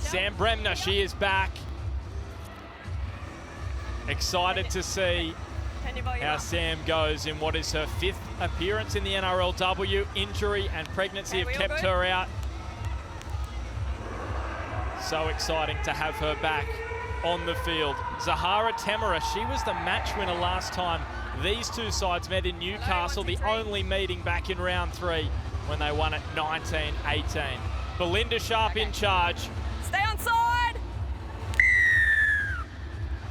Sam Bremner, she is back. Excited to see how Sam goes in what is her 5th appearance in the NRLW. Injury and pregnancy have kept her out. So exciting to have her back on the field. Zahara Temera, she was the match winner last time these two sides met in Newcastle, the only meeting back in round 3 when they won it 19-18. Belinda Sharp in charge. Stay on side!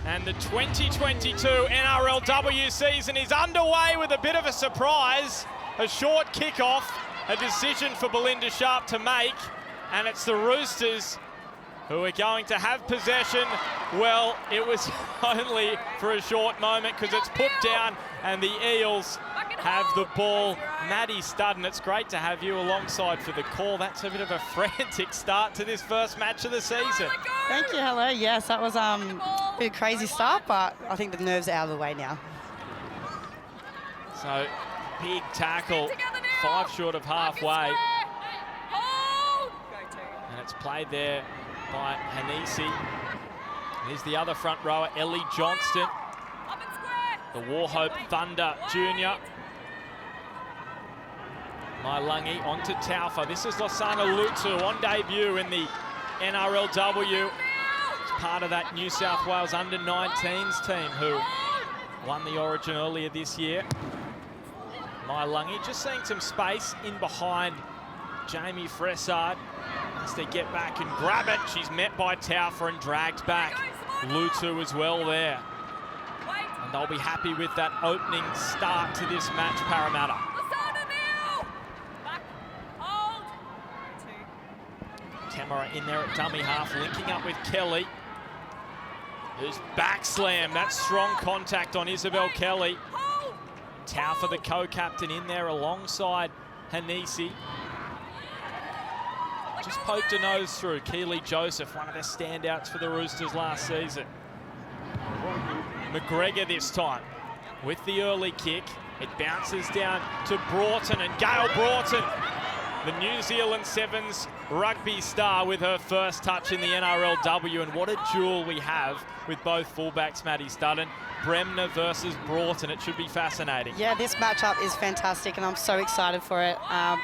And the 2022 NRLW season is underway with a bit of a surprise. A short kickoff, a decision for Belinda Sharp to make, and it's the Roosters who are going to have possession. Well, it was only for a short moment because it's put down and the Eels have the ball. Maddie Studden, it's great to have you alongside for the call. That's a bit of a frantic start to this first match of the season. Thank you, hello. Yes, that was a bit of a crazy start, but I think the nerves are out of the way now. So, big tackle, 5 short of halfway. And it's played there by Hanisi. Here's the other front rower, Ellie Johnston, the Warhope Thunder Junior. Mailungi onto Taufa. This is Losana Lutu on debut in the NRLW. It's part of that New South Wales under-19s team who won the Origin earlier this year. Mailungi just seeing some space in behind Jamie Fressard. As they get back and grab it, she's met by Taufa and dragged back. Lutu as well there. And they'll be happy with that opening start to this match, Parramatta. Temera in there at dummy half, linking up with Kelly. Who's back slam, that's strong contact on Isabel Kelly. Taufa, the co-captain, in there alongside Hanisi. Just poked a nose through. Keely Joseph, one of the standouts for the Roosters last season. McGregor this time with the early kick. It bounces down to Broughton, and Gail Broughton, the New Zealand Sevens rugby star, with her first touch in the NRLW. And what a duel we have with both fullbacks, Maddie Studden. Bremner versus Broughton. It should be fascinating. Yeah, this matchup is fantastic and I'm so excited for it.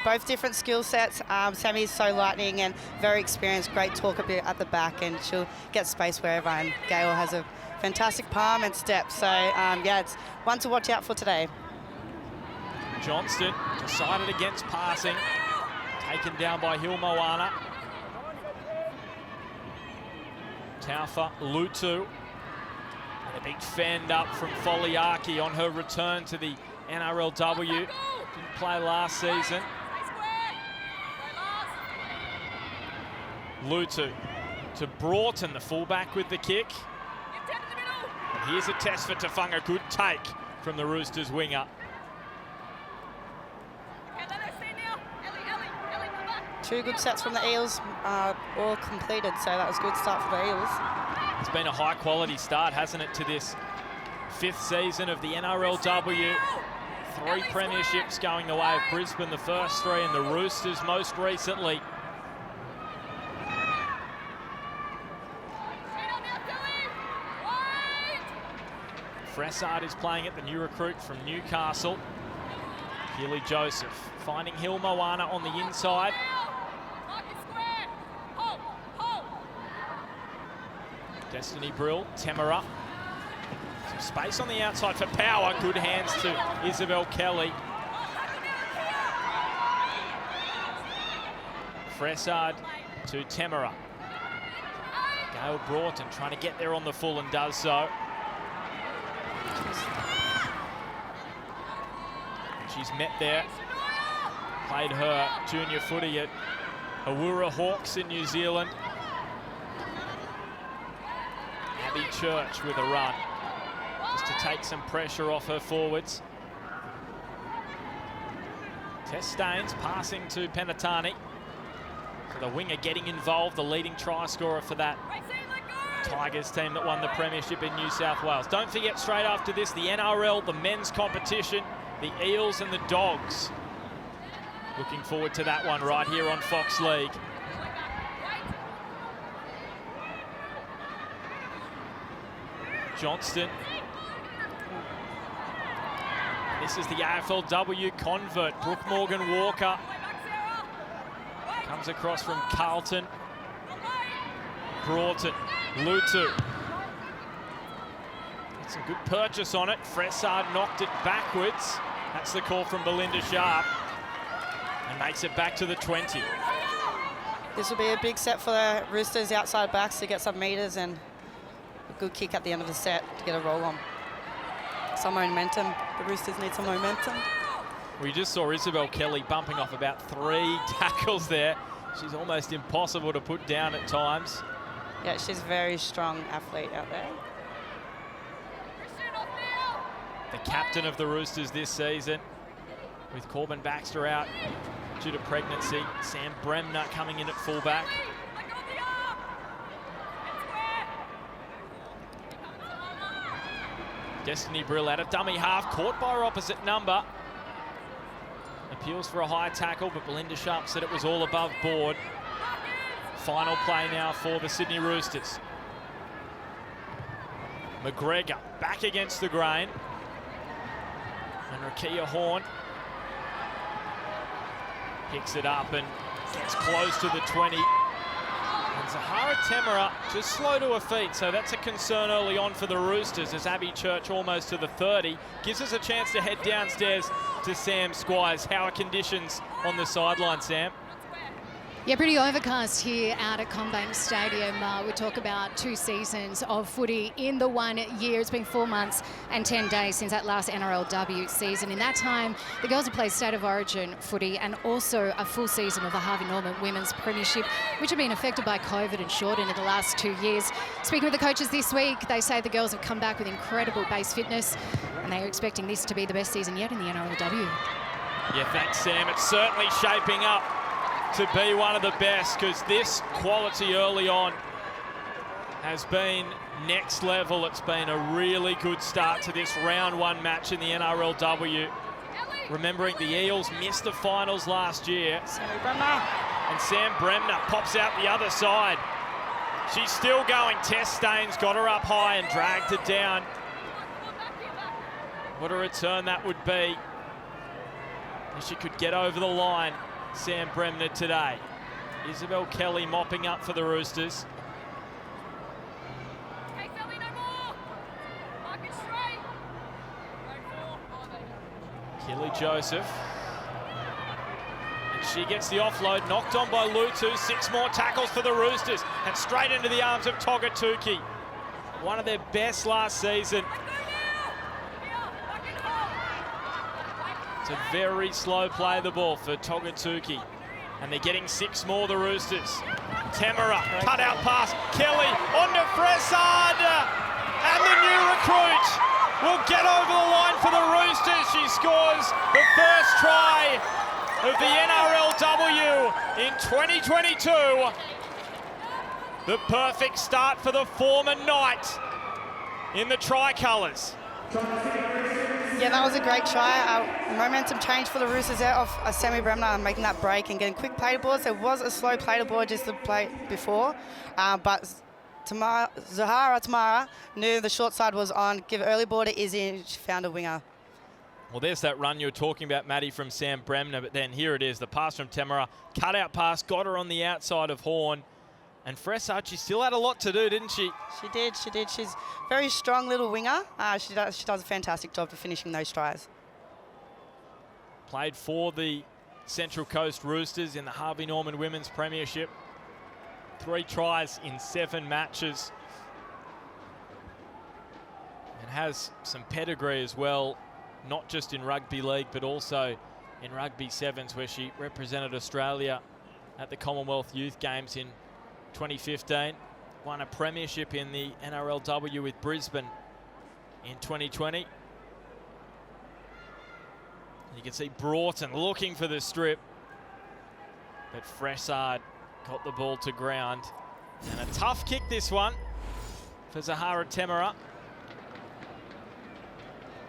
Both different skill sets. Sammy is so lightning and very experienced, great talk a bit at the back, and she'll get space wherever, and Gail has a fantastic palm and step. So yeah, it's one to watch out for today. Johnston decided against passing. Taken down by Hilmoana. Taufa, Lutu. And a big fend up from Foliaki on her return to the NRLW. Didn't play last season. Lutu to Broughton, the fullback, with the kick. And here's a test for Tafunga. Good take from the Roosters winger. Two good sets from the Eels, all completed, so that was a good start for the Eels. It's been a high-quality start, hasn't it, to this 5th season of the NRLW. 3 premierships going the way of Brisbane, the first 3, and the Roosters most recently. Fressard is playing it, the new recruit from Newcastle. Keely Joseph finding Hilmoana on the inside. Destiny Brill, Temera. Some space on the outside for power. Good hands to Isabel Kelly. Fressard to Temera. Gail Broughton trying to get there on the full and does so. She's met there. Played her junior footy at Awura Hawks in New Zealand. Abby Church with a run, just to take some pressure off her forwards. Tess Staines passing to Penatani. So the winger getting involved, the leading try scorer for that Tigers team that won the Premiership in New South Wales. Don't forget, straight after this, the NRL, the men's competition, the Eels and the Dogs. Looking forward to that one right here on Fox League. Johnston. This is the AFLW convert, Brooke Morgan Walker. Comes across from Carlton. Broughton, Lutu. It's a good purchase on it. Fressard knocked it backwards. That's the call from Belinda Sharp. And makes it back to the 20. This will be a big set for the Roosters outside backs to get some metres and a good kick at the end of the set to get a roll on. Some momentum. The Roosters need some momentum. We just saw Isabel Kelly bumping off about 3 tackles there. She's almost impossible to put down at times. Yeah, she's a very strong athlete out there. The captain of the Roosters this season, with Corbin Baxter out due to pregnancy. Sam Bremner coming in at fullback. Destiny Brill at a dummy half, caught by her opposite number. Appeals for a high tackle, but Belinda Sharp said it was all above board. Final play now for the Sydney Roosters. McGregor back against the grain. And Rakia Horn picks it up and gets close to the 20. And Zahara Temera just slow to her feet, so that's a concern early on for the Roosters as Abby Church almost to the 30. Gives us a chance to head downstairs to Sam Squires. How are conditions on the sideline, Sam? Yeah, pretty overcast here out at CommBank Stadium. We talk about 2 seasons of footy in the 1 year. It's been 4 months and 10 days since that last NRLW season. In that time, the girls have played State of Origin footy and also a full season of the Harvey Norman Women's Premiership, which have been affected by COVID and shortened in the last 2 years. Speaking with the coaches this week, they say the girls have come back with incredible base fitness and they are expecting this to be the best season yet in the NRLW. Yeah, thanks, Sam. It's certainly shaping up to be one of the best, because this quality early on has been next level. It's been a really good start to this round 1 match in the NRLW. Remembering the Eels missed the finals last year. And Sam Bremner pops out the other side. She's still going. Tess Staines got her up high and dragged it down. What a return that would be if she could get over the line. Sam Bremner today. Isabel Kelly mopping up for the Roosters. Kelly Joseph. And she gets the offload, knocked on by Lutu. 6 more tackles for the Roosters. And straight into the arms of Togatuki. One of their best last season. It's a very slow play of the ball for Togatuki. And they're getting 6 more, the Roosters. Temera, cut out pass. Kelly onto Fressard. And the new recruit will get over the line for the Roosters. She scores the first try of the NRLW in 2022. The perfect start for the former Knight in the tricolours. Yeah, that was a great try. Momentum change for the Roosters there off Sammy Bremner and making that break and getting quick play to boards. There was a slow play to board just to play before, but Zahara Temera knew the short side was on. Give early ball to Izzy and she found a winger. Well, there's that run you were talking about, Maddie, from Sam Bremner, but then here it is, the pass from Temera. Cut out pass, got her on the outside of Horn. And Fressard, she still had a lot to do, didn't she? She did. She's a very strong little winger. She does a fantastic job of finishing those tries. Played for the Central Coast Roosters in the Harvey Norman Women's Premiership. 3 tries in 7 matches. And has some pedigree as well, not just in rugby league, but also in rugby sevens, where she represented Australia at the Commonwealth Youth Games in 2015, won a premiership in the NRLW with Brisbane in 2020. You can see Broughton looking for the strip, but Fressard got the ball to ground. And a tough kick this one for Zahara Temera.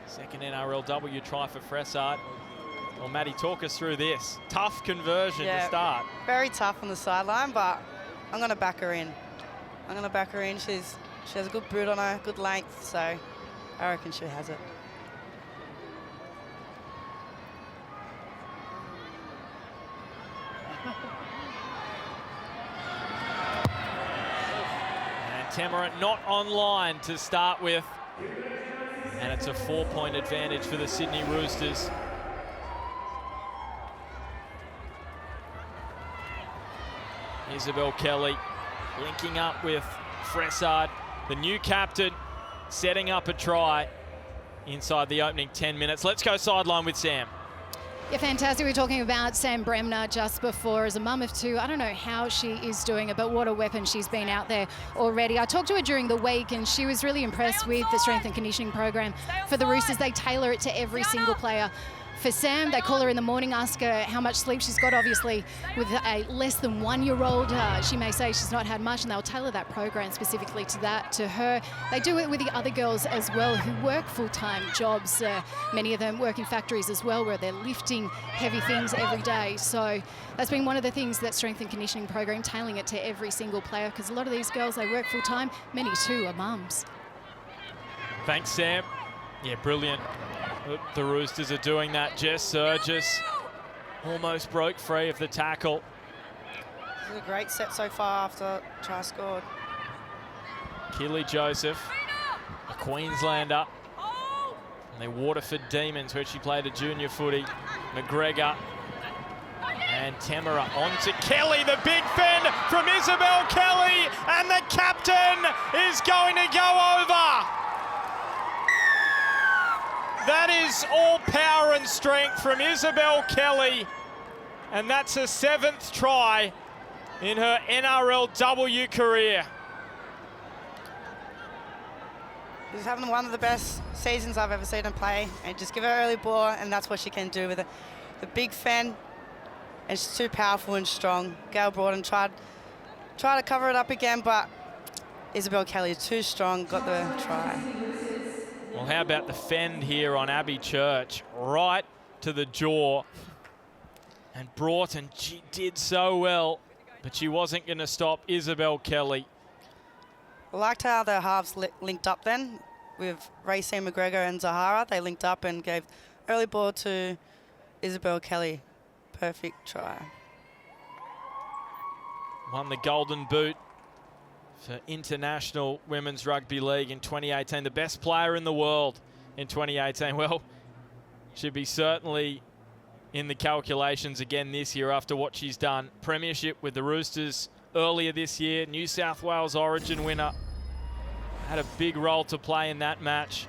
Second NRLW try for Fressard. Well, Maddie, talk us through this. Tough conversion to start. Very tough on the sideline, but I'm going to back her in. She's She has a good boot on her, good length, so I reckon she has it. And Tamara not online to start with. And it's a 4-point advantage for the Sydney Roosters. Isabel Kelly linking up with Fressard, the new captain, setting up a try inside the opening 10 minutes. Let's go sideline with Sam. Yeah, fantastic. We were talking about Sam Bremner just before. As a mum of two, I don't know how she is doing it, but what a weapon she's been out there already. I talked to her during the week and she was really impressed with the strength and conditioning program for the Roosters. They tailor it to every single player. For Sam, they call her in the morning, ask her how much sleep she's got. Obviously, with a less than 1-year-old, she may say she's not had much, and they'll tailor that program specifically to her. They do it with the other girls as well who work full-time jobs. Many of them work in factories as well, where they're lifting heavy things every day. So that's been one of the things that strength and conditioning program, tailoring it to every single player, because a lot of these girls, they work full-time. Many too are mums. Thanks, Sam. Yeah, brilliant. The Roosters are doing that. Jess Surgis almost broke free of the tackle. This is a great set so far after try scored. Keely Joseph, a Queenslander. And the Waterford Demons, where she played a junior footy. McGregor and Tamara on to Kelly. The big fend from Isabel Kelly. And the captain is going to go over. That is all power and strength from Isabel Kelly. And that's her 7th try in her NRLW career. She's having one of the best seasons I've ever seen her play. And just give her early ball, and that's what she can do with it. The big fan, and she's too powerful and strong. Gail Broughton tried to cover it up again, but Isabel Kelly is too strong, got the try. Well, how about the fend here on Abby Church, right to the jaw. And Broughton, she did so well, but she wasn't going to stop Isabel Kelly. I liked how the halves linked up then with Racine McGregor and Zahara. They linked up and gave early ball to Isabel Kelly. Perfect try. Won the Golden Boot for International Women's Rugby League in 2018. The best player in the world in 2018. Well, should be certainly in the calculations again this year after what she's done. Premiership with the Roosters earlier this year. New South Wales Origin winner. Had a big role to play in that match.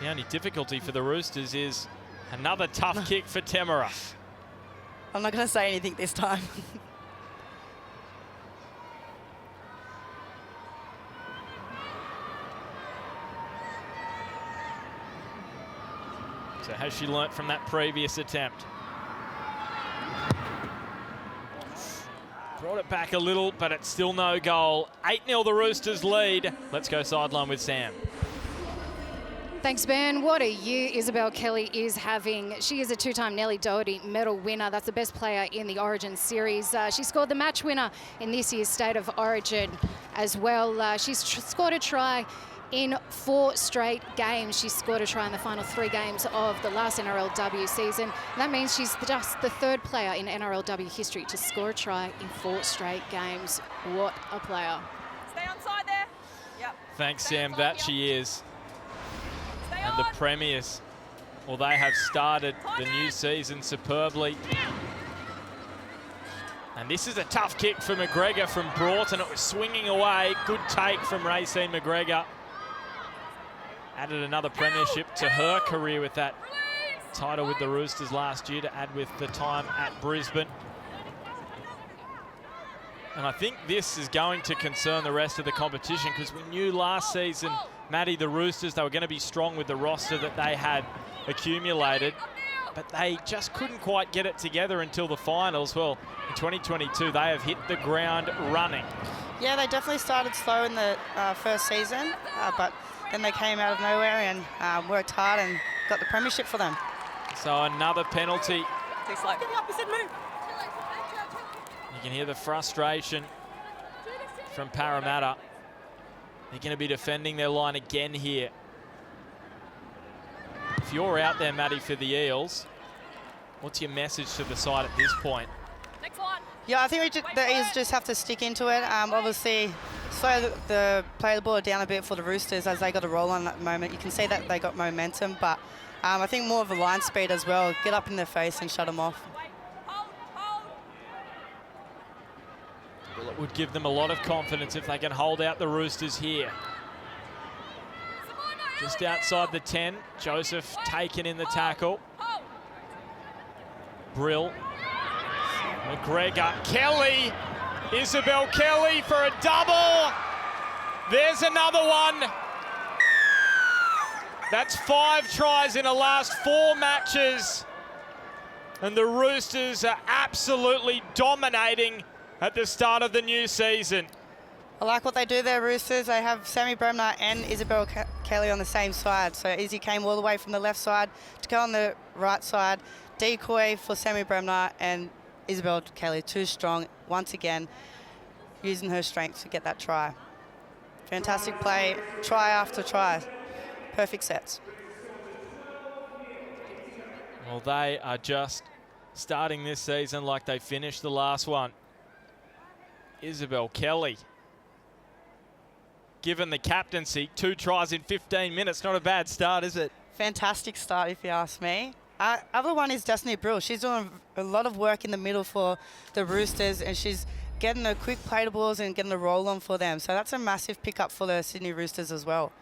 The only difficulty for the Roosters is another tough kick for Tamara. I'm not going to say anything this time. So has she learnt from that previous attempt? Brought it back a little, but it's still no goal. 8-0 the Roosters lead. Let's go sideline with Sam. Thanks, Ben. What a year Isabel Kelly is having. She is a 2-time Nellie Doherty medal winner. That's the best player in the Origin series. She scored the match winner in this year's State of Origin as well. She's scored a try in 4 straight games. She scored a try in the final 3 games of the last NRLW season. That means she's just the 3rd player in NRLW history to score a try in 4 straight games. What a player. Stay on side there. Yep. Thanks, Stay Sam. on, That yep. she is. Stay And on. the Premiers, well, they have started the new season superbly. And this is a tough kick for McGregor from Broughton. It was swinging away. Good take from Racine McGregor. Added another premiership to her career with that title with the Roosters last year to add with the time at Brisbane. And I think this is going to concern the rest of the competition, because we knew last season, Maddie, the Roosters, they were going to be strong with the roster that they had accumulated, but they just couldn't quite get it together until the finals. Well, in 2022, they have hit the ground running. Yeah, they definitely started slow in the first season, but then they came out of nowhere and worked hard and got the premiership for them. So another penalty. Too slow. Get the opposite move. You can hear the frustration from Parramatta. They're going to be defending their line again here. If you're out there, Maddie, for the Eels, what's your message to the side at this point? Next one. Yeah, I think the Eels just have to stick into it. Obviously, slow play the ball down a bit for the Roosters as they got a roll on at the moment. You can see that they got momentum, but I think more of a line speed as well. Get up in their face and shut them off. Well, it would give them a lot of confidence if they can hold out the Roosters here. Just outside the 10, Joseph taken in the tackle. Brill. McGregor. Kelly. Isabel Kelly for a double. There's another one. That's 5 tries in the last 4 matches. And the Roosters are absolutely dominating at the start of the new season. I like what they do there, Roosters. They have Sammy Bremner and Isabel Kelly on the same side. So Izzy came all the way from the left side to go on the right side. Decoy for Sammy Bremner and Isabel Kelly, too strong. Once again, using her strength to get that try. Fantastic play, try after try. Perfect sets. Well, they are just starting this season like they finished the last one. Isabel Kelly, given the captaincy, 2 tries in 15 minutes. Not a bad start, is it? Fantastic start, if you ask me. Other one is Destiny Brill. She's doing a lot of work in the middle for the Roosters, and she's getting the quick play balls and getting the roll on for them. So that's a massive pickup for the Sydney Roosters as well.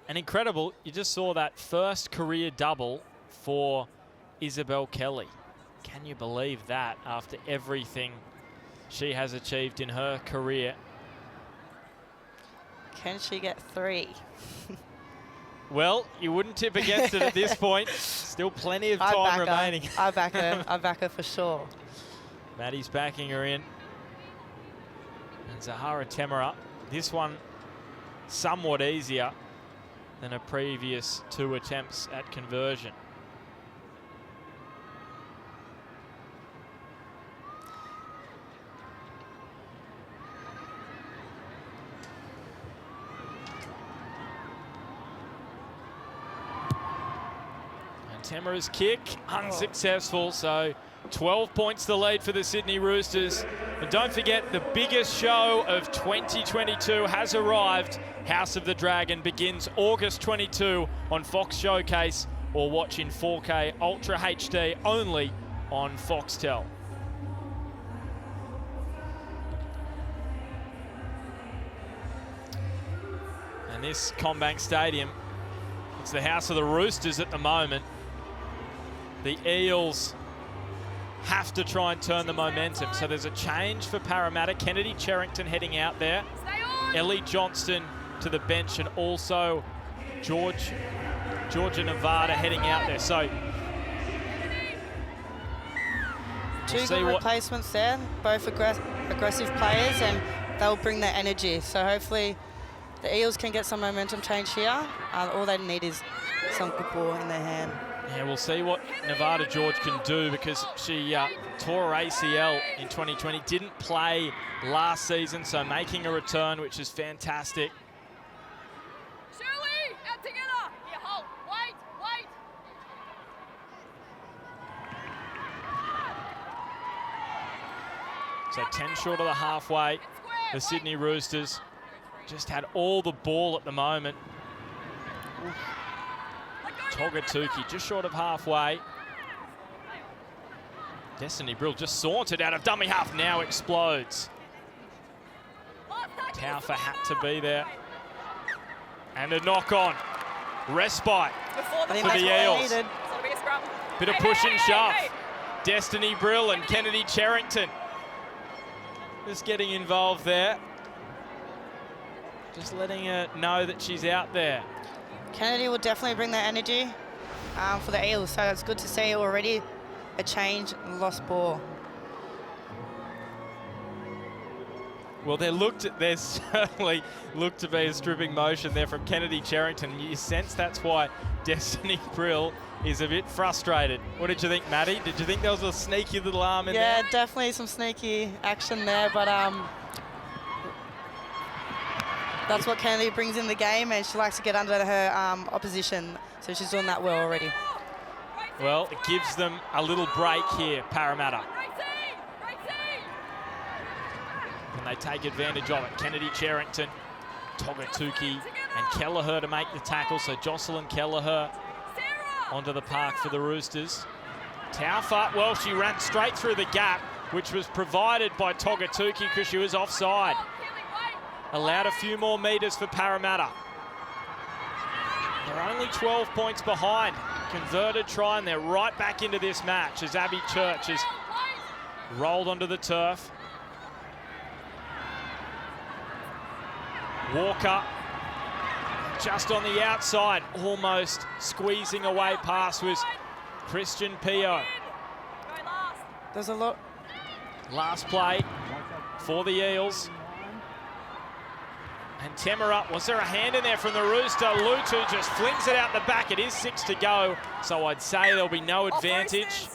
And incredible, you just saw that first career double for Isabel Kelly. Can you believe that after everything she has achieved in her career? Can she get 3? Well, you wouldn't tip against it at this point. Still plenty of time remaining. I back her. I back her for sure. Maddie's backing her in. And Zahara Temera. This one somewhat easier than her previous 2 attempts at conversion. Temera's kick, unsuccessful, so 12 points the lead for the Sydney Roosters. And don't forget, the biggest show of 2022 has arrived. House of the Dragon begins August 22 on Fox Showcase, or watch in 4K Ultra HD only on Foxtel. And this CommBank Stadium, it's the House of the Roosters at the moment. The Eels have to try and turn the momentum. So there's a change for Parramatta. Kennedy Cherrington heading out there. Ellie Johnston to the bench, and also Georgia Nevada heading out there. So Two good replacements there, both aggressive players, and they'll bring their energy. So hopefully the Eels can get some momentum change here. All they need is some good ball in their hand. Yeah, we'll see what Nevada George can do, because she tore her ACL in 2020, didn't play last season, so making a return, which is fantastic. Shirley, out together. Here, hold. Wait. So 10 short of the halfway. The Sydney Roosters just had all the ball at the moment. Togatuki just short of halfway. Destiny Brill just sauntered out of dummy half, now explodes. Taufa had to be there. And a knock on. Respite for the Eels. Bit of push and shove. Destiny Brill and Kennedy Cherrington just getting involved there. Just letting her know that she's out there. Kennedy will definitely bring that energy for the Eels, so it's good to see already a change, lost ball. Well, there certainly looked to be a stripping motion there from Kennedy Cherrington. You sense that's why Destiny Brill is a bit frustrated. What did you think, Maddie? Did you think there was a sneaky little arm in there? Yeah, definitely some sneaky action there, but that's what Kennedy brings in the game, and she likes to get under her opposition, so she's doing that well already. Well, it gives them a little break here, Parramatta. And they take advantage of it. Kennedy Cherrington, Togatuki and Kelleher to make the tackle. So Jocelyn Kelleher onto the park for the Roosters. Taufa, well, she ran straight through the gap, which was provided by Togatuki because she was offside. Allowed a few more metres for Parramatta. They're only 12 points behind. Converted try, and they're right back into this match as Abby Church is rolled onto the turf. Walker just on the outside, almost squeezing away past was Christian Pio. There's a lot. Last play for the Eels. And Temera, was there a hand in there from the Rooster? Lutu just flings it out the back. It is 6 to go, so I'd say there'll be no advantage.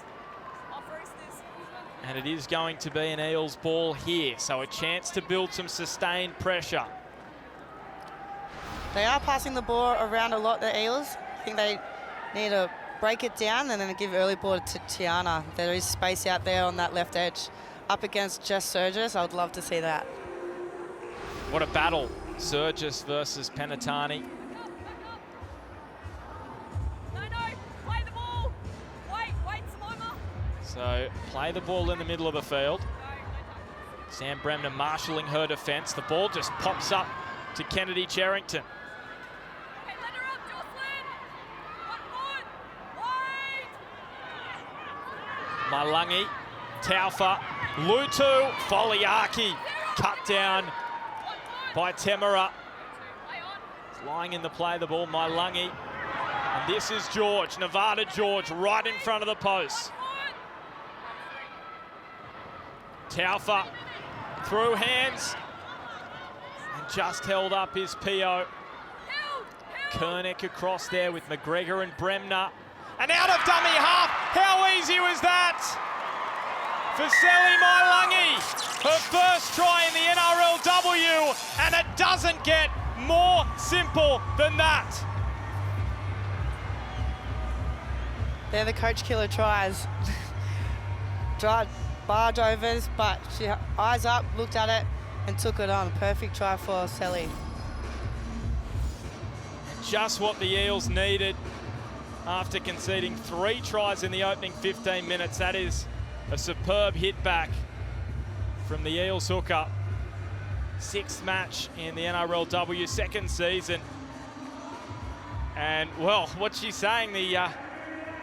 And it is going to be an Eels ball here, so a chance to build some sustained pressure. They are passing the ball around a lot, the Eels. I think they need to break it down and then give early ball to Tiana. There is space out there on that left edge. Up against Jess Surgis, I would love to see that. What a battle, Surgis versus Penatani. Play the ball. Wait, Simona. So play the ball in the middle of the field. Sam Bremner marshalling her defence. The ball just pops up to Kennedy Cherrington. Malangi, Taufa, Lutu, Foliaki, cut down by Temera. It's lying in the play, the ball, Malangi. And this is George, Nevada George, right in front of the post. Taufa, through hands, and just held up his Pio. Kernick across there with McGregor and Bremner. And out of dummy half, how easy was that? For Sally Mailangi, her first try in the NRLW, and it doesn't get more simple than that. They're the coach killer tries. Barge overs, but she eyes up, looked at it, and took it on. Perfect try for Sally. Just what the Eels needed after conceding 3 tries in the opening 15 minutes. That is a superb hit back from the Eels hooker. 6th match in the NRLW, 2nd season. And, well, what's she saying? The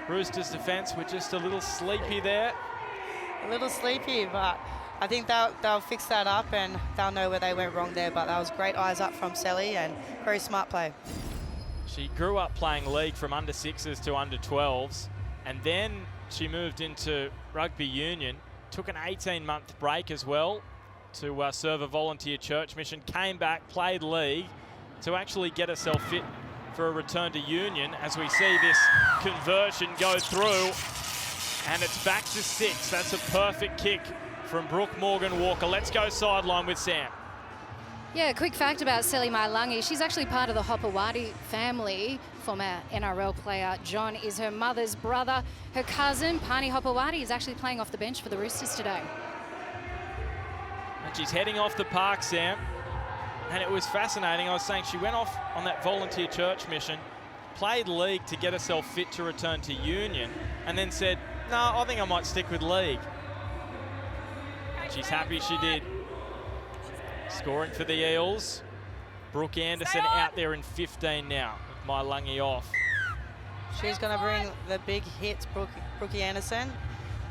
Roosters defence were just a little sleepy there. A little sleepy, but I think they'll fix that up and they'll know where they went wrong there. But that was great eyes up from Sally and very smart play. She grew up playing league from under 6s to under 12s, and then she moved into rugby union, took an 18-month break as well to serve a volunteer church mission, came back, played league to actually get herself fit for a return to union as we see this conversion go through, and it's back to 6. That's a perfect kick from Brooke Morgan-Walker. Let's go sideline with Sam. Yeah, a quick fact about Sally Mailangi. She's actually part of the Hopewadi family. Former NRL player John is her mother's brother. Her cousin, Pani Hopewadi, is actually playing off the bench for the Roosters today. And she's heading off the park, Sam. And it was fascinating. I was saying she went off on that volunteer church mission, played league to get herself fit to return to union, and then said, no, I think I might stick with league. And she's happy she did. Scoring for the Eels. Brooke Anderson out there in 15 now with Mailangi off. She's going to bring the big hits, Brookie Anderson.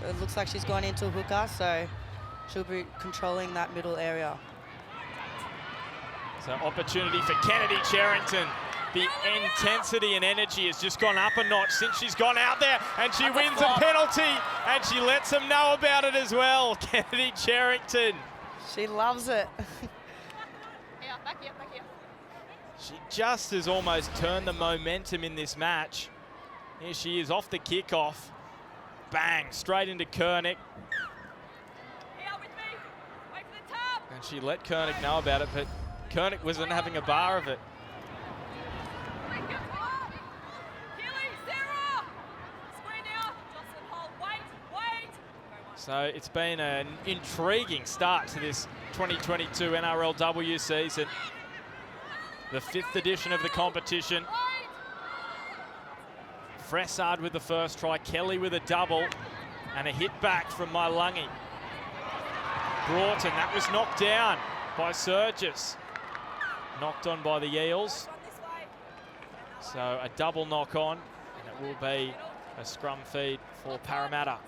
It looks like she's gone into hooker, so she'll be controlling that middle area. So opportunity for Kennedy Cherrington. The intensity and energy has just gone up a notch since she's gone out there, and she wins a penalty, and she lets them know about it as well. Kennedy Cherrington. She loves it. Here, back here, back here. She just has almost turned the momentum in this match. Here she is off the kickoff. Bang, straight into Koenig. Here with me. Wait for the tap. And she let Koenig know about it, but Koenig wasn't having a bar of it. So it's been an intriguing start to this 2022 NRLW season. The 5th edition of the competition. Fressard with the first try, Kelly with a double, and a hit back from Mailangi. Broughton, that was knocked down by Surges. Knocked on by the Eels. So a double knock on, and it will be a scrum feed for Parramatta.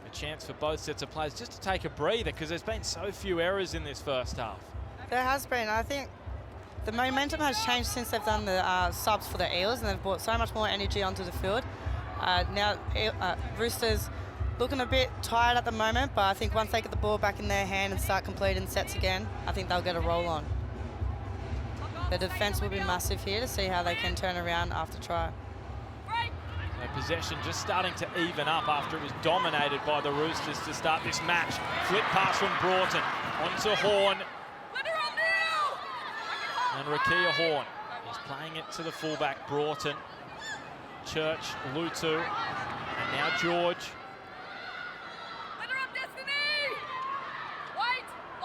A chance for both sets of players just to take a breather, because there's been so few errors in this first half. There has been. I think the momentum has changed since they've done the subs for the Eels, and they've brought so much more energy onto the field. Now, Roosters looking a bit tired at the moment, but I think once they get the ball back in their hand and start completing sets again, I think they'll get a roll on. The defence will be massive here to see how they can turn around after try. Possession just starting to even up after it was dominated by the Roosters to start this match. Flip pass from Broughton onto Horn. And Rakia Horn is playing it to the fullback, Broughton. Church, Lutu, and now George.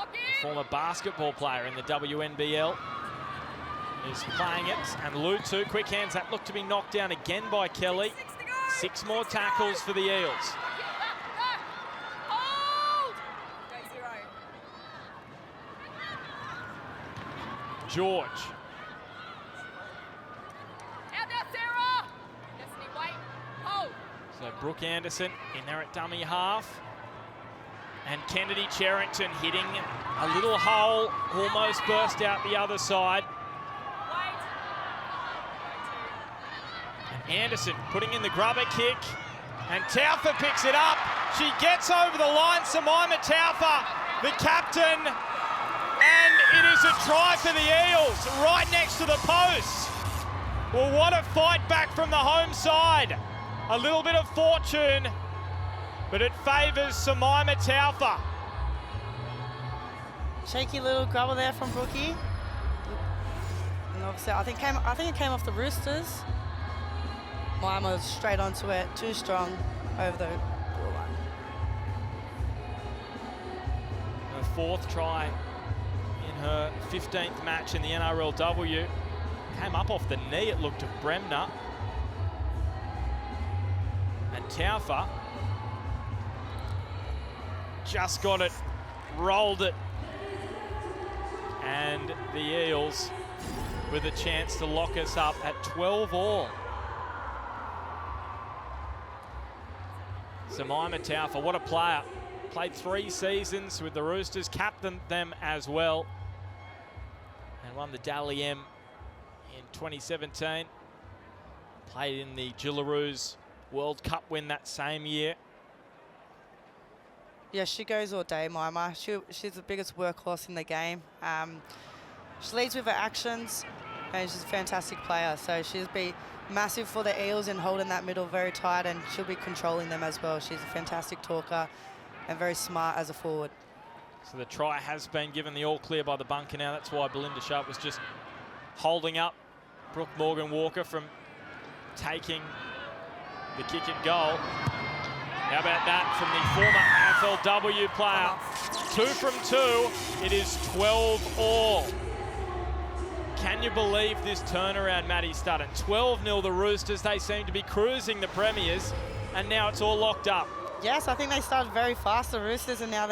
The former basketball player in the WNBL is playing it, and Lutu, quick hands, that looked to be knocked down again by Kelly. 6 more tackles for the Eels. George. So Brooke Anderson in there at dummy half. And Kennedy Cherrington hitting a little hole, almost burst out the other side. And Anderson putting in the grubber kick. And Taufa picks it up. She gets over the line, Samaima Taufa, the captain. And it is a try for the Eels, right next to the post. Well, what a fight back from the home side. A little bit of fortune, but it favours Samaima Taufa. Shaky little grubber there from Brookie. And obviously, I think it came off the Roosters. Mine was straight onto it, too strong over the ball line. Her 4th try in her 15th match in the NRLW. Came up off the knee, it looked, of Bremner. And Taufa just got it, rolled it. And the Eels with a chance to lock us up at 12 all. Samaima Taufa, what a player. Played 3 seasons with the Roosters, captained them as well. And won the Dally M in 2017. Played in the Jillaroos World Cup win that same year. Yeah, she goes all day, Maima. She's the biggest workhorse in the game. She leads with her actions, and she's a fantastic player. So she'll be massive for the Eels in holding that middle very tight, and she'll be controlling them as well. She's a fantastic talker and very smart as a forward. So the try has been given the all clear by the bunker now. That's why Belinda Sharp was just holding up Brooke Morgan-Walker from taking the kick and goal. How about that from the former AFLW player? 2 from 2. It is 12 all. Can you believe this turnaround, Maddie Studden? 12-0 the Roosters. They seem to be cruising the Premiers, and now it's all locked up. Yes, I think they started very fast, the Roosters, and now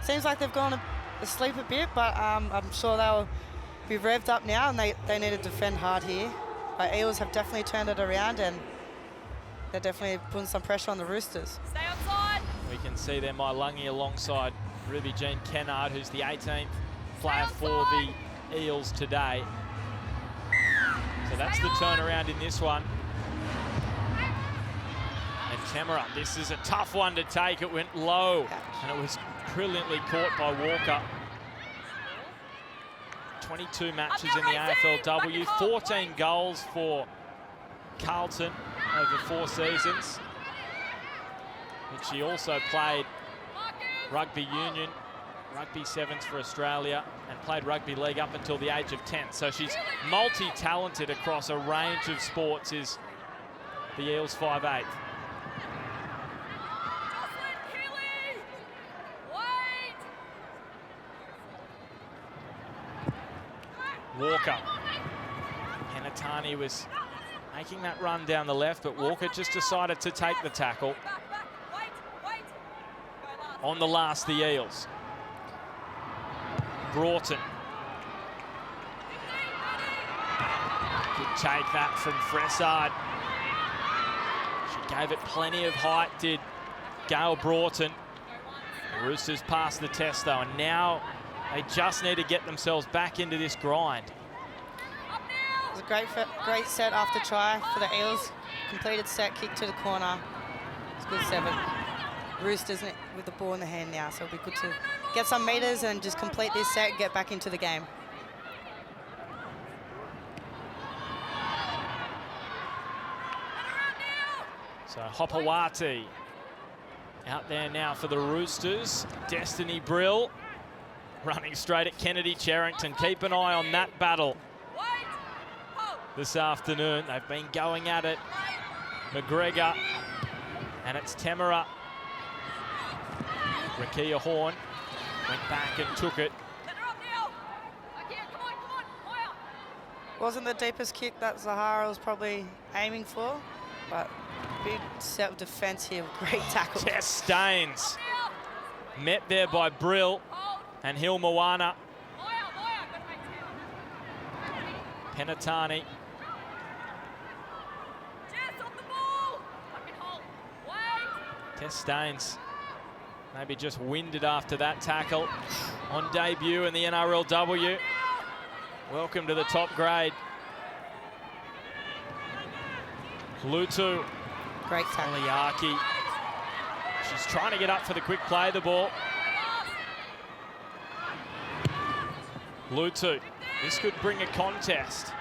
seems like they've gone asleep a bit, but I'm sure they'll be revved up now, and they need to defend hard here. But Eels have definitely turned it around, and they're definitely putting some pressure on the Roosters. Stay outside. We can see there Mailangi alongside Ruby Jean Kennard, who's the 18th player for the Eels today. So that's the turnaround in this one. And Temera, this is a tough one to take. It went low, and it was brilliantly caught by Walker. 22 matches in the AFLW, 14 goals for Carlton over 4 seasons. And she also played rugby union, rugby sevens for Australia, and played rugby league up until the age of 10. So she's multi-talented across a range of sports, is the Eels 5'8". Walker. Penatani was making that run down the left, but Walker just decided to take the tackle. On the last, the Eels. Broughton. Good take that from Fressard. She gave it plenty of height, did Gail Broughton. The Roosters passed the test though, and now they just need to get themselves back into this grind. It was a great set after try for the Eels. Completed set, kick to the corner. It's a good 7. Roosters with the ball in the hand now, so it'll be good to get some meters and just complete this set and get back into the game. So Hopewati out there now for the Roosters. Destiny Brill running straight at Kennedy Cherrington. Keep an eye on that battle this afternoon. They've been going at it. McGregor, and it's Temera. Rakia Horn went back and took it. Wasn't the deepest kick that Zahara was probably aiming for, but big set of defence here, great tackle. Tess Staines met there by Brill and Hilmawana. Penatani. Tess Staines maybe just winded after that tackle. On debut in the NRLW. Welcome to the top grade. Lutu. Great tackle. Oliaki. She's trying to get up for the quick play of the ball. Lutu. This could bring a contest.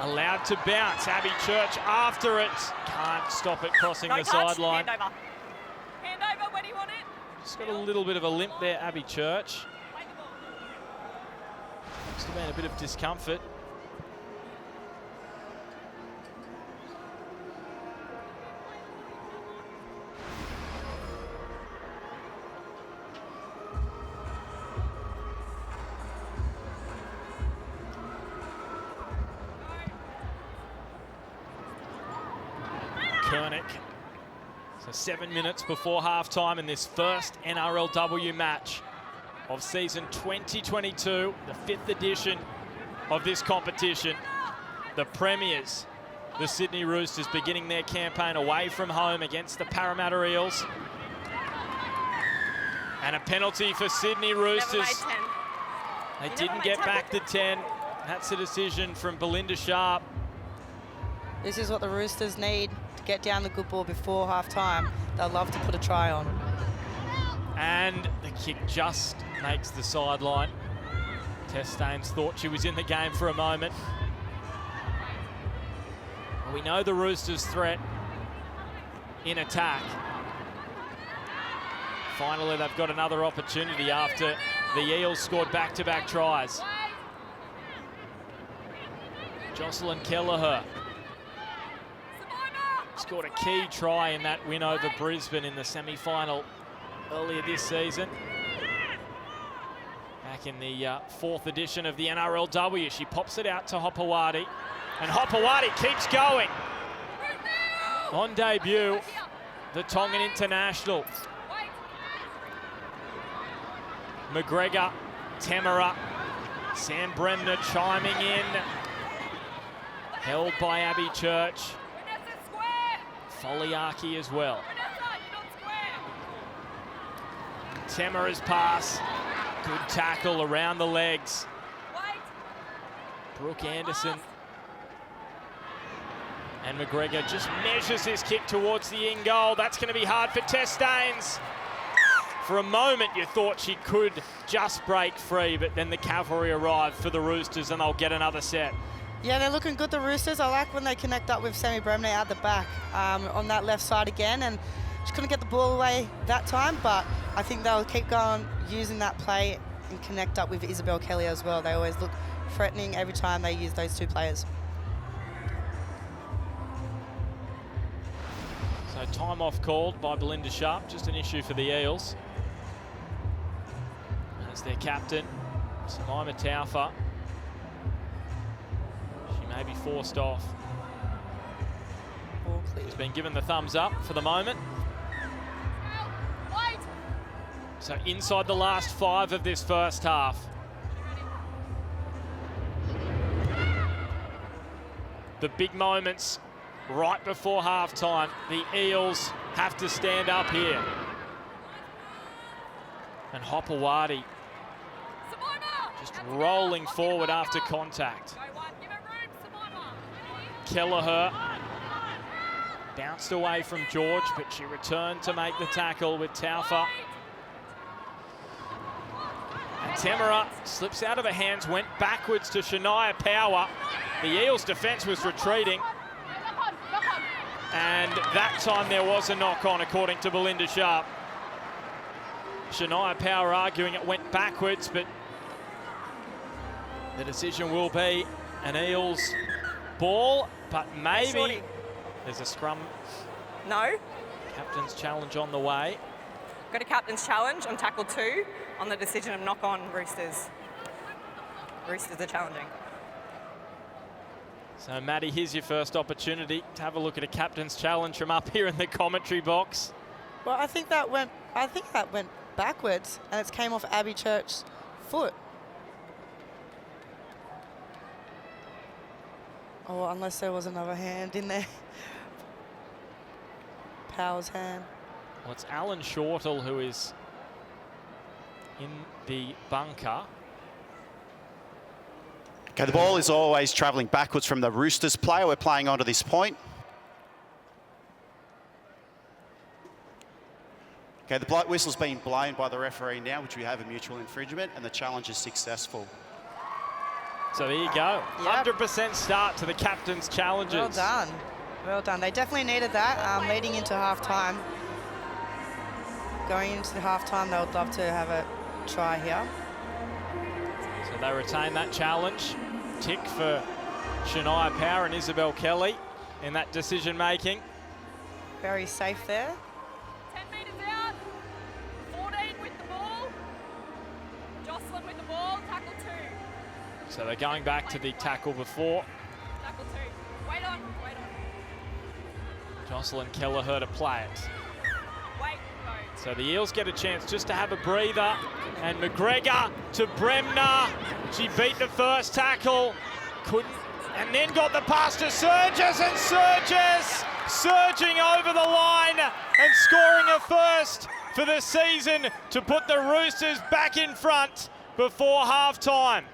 Allowed to bounce. Abby Church after it. Can't stop it crossing the sideline. Hand over, where do you want it? Just got a little bit of a limp there, Abby Church. Must have been a bit of discomfort. Kernick. So 7 minutes before halftime in this first NRLW match of season 2022, the 5th edition of this competition. The Premiers, the Sydney Roosters, beginning their campaign away from home against the Parramatta Eels. And a penalty for Sydney Roosters. They didn't get back to 10. That's a decision from Belinda Sharp. This is what the Roosters need to get down the good ball before half-time. They'll love to put a try on. And the kick just makes the sideline. Tess Staines thought she was in the game for a moment. We know the Roosters' threat in attack. Finally, they've got another opportunity after the Eels scored back-to-back tries. Jocelyn Kelleher scored a key try in that win over Brisbane in the semi-final earlier this season. Back in the 4th edition of the NRLW, she pops it out to Hopewati, and Hopewati keeps going. On debut, the Tongan international. McGregor, Temera, Sam Bremner chiming in. Held by Abby Church. Foliaki as well. Temera's pass. Good tackle around the legs. Brooke Anderson And McGregor just measures his kick towards the in goal. That's going to be hard for Tess Staines. For a moment, you thought she could just break free, but then the cavalry arrived for the Roosters and they'll get another set. Yeah, they're looking good, the Roosters. I like when they connect up with Sammy Bremner at the back on that left side again. And she couldn't get the ball away that time, but I think they'll keep going using that play and connect up with Isabel Kelly as well. They always look threatening every time they use those two players. So time off called by Belinda Sharp, just an issue for the Eels. As their captain, Jemima Taufa. She may be forced off. She's been given the thumbs up for the moment. So inside the last 5 of this first half. The big moments right before halftime. The Eels have to stand up here. And Hopewadi just rolling forward after contact. Kelleher bounced away from George, but she returned to make the tackle with Taufa. And Temera slips out of her hands, went backwards to Shania Power. The Eels' defence was retreating. And that time there was a knock-on, according to Belinda Sharp. Shania Power arguing it went backwards, but the decision will be an Eels ball, but maybe there's a scrum. No. Captain's challenge on the way. Got a captain's challenge on tackle 2 on the decision of knock on Roosters. Roosters are challenging. So Maddie, here's your first opportunity to have a look at a captain's challenge from up here in the commentary box. Well, I think that went backwards, and it came off Abby Church's foot. Oh, unless there was another hand in there. Power's hand. Well, it's Alan Shortall who is in the bunker. Okay, the ball is always travelling backwards from the Roosters player. We're playing onto this point. Okay, the whistle's been blown by the referee now, which we have a mutual infringement, and the challenge is successful. So there you go. Yep. 100% start to the captain's challenges. Well done. Well done. They definitely needed that leading into half-time. Going into half-time, they would love to have a try here. So they retain that challenge. Tick for Shania Power and Isabel Kelly in that decision-making. Very safe there. 10 metres out. 14 with the ball. Jocelyn with the ball. Tackle 2. So they're going back to the tackle before. Tackle 2. Wait on. Jocelyn Kelleher to play it. Wait. Go. So the Eels get a chance just to have a breather. And McGregor to Bremner. She beat the first tackle. Couldn't. And then got the pass to Surges, and Surges surging over the line and scoring a first for the season to put the Roosters back in front before halftime.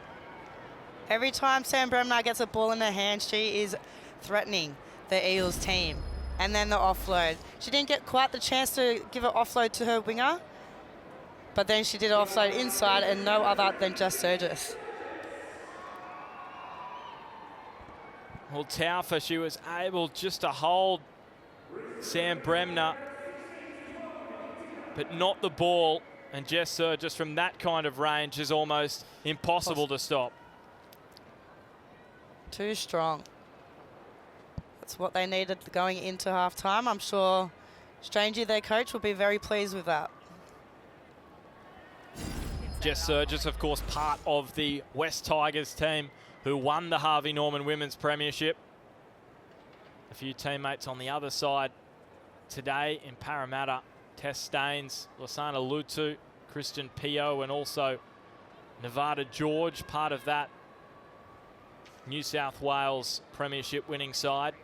Every time Sam Bremner gets a ball in her hand, she is threatening the Eels team. And then the offload. She didn't get quite the chance to give an offload to her winger, but then she did offload inside, and no other than just Surges. Well, Taufa, she was able just to hold Sam Bremner, but not the ball. And Jess Surges from that kind of range is almost impossible to stop. Too strong. That's what they needed going into halftime. I'm sure Strangey, their coach, will be very pleased with that. Jess Surges, of course, part of the West Tigers team who won the Harvey Norman Women's Premiership. A few teammates on the other side today in Parramatta. Tess Staines, Losana Lutu, Christian Pio, and also Nevada George, part of that New South Wales Premiership winning side.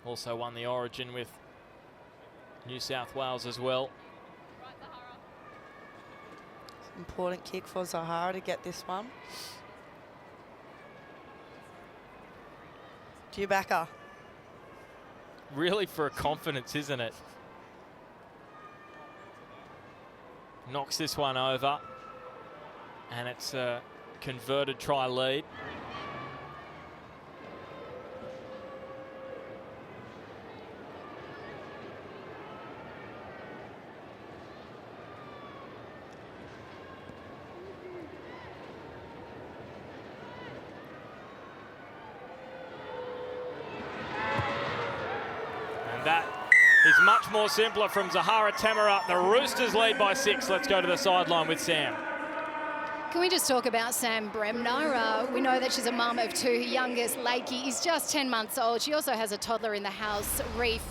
Also won the Origin with New South Wales as well. Important kick for Zahara to get this one. Do you back her? really for a confidence, isn't it? Knocks this one over. And it's a converted try lead. And that is much more simpler from Zahara Tamara. The Roosters lead by 6. Let's go to the sideline with Sam. Can we just talk about Sam Bremner? We know that she's a mum of 2. Her youngest, Lakey, is just 10 months old. She also has a toddler in the house, Reef.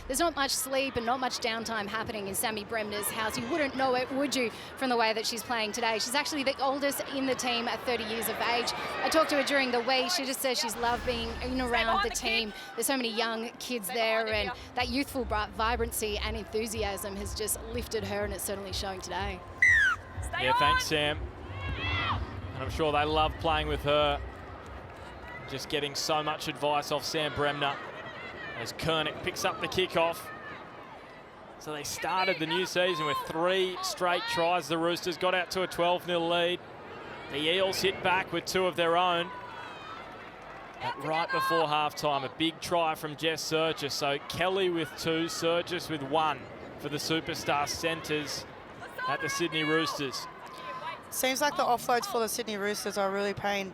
There's not much sleep and not much downtime happening in Sammy Bremner's house. You wouldn't know it, would you, from the way that she's playing today? She's actually the oldest in the team at 30 years of age. I talked to her during the week. She just says she's loved being in and around the team. There's so many young kids there, and that youthful vibrancy and enthusiasm has just lifted her, and it's certainly showing today. Yeah, thanks, Sam. And I'm sure they love playing with her. Just getting so much advice off Sam Bremner as Kernick picks up the kickoff. So they started the new season with 3 straight tries. The Roosters got out to a 12-0 lead. The Eels hit back with 2 of their own. But right before halftime, a big try from Jess Surgis. So Kelly with 2, Surgis with 1 for the superstar centres at the Sydney Roosters. Seems like the offloads for the Sydney Roosters are really paying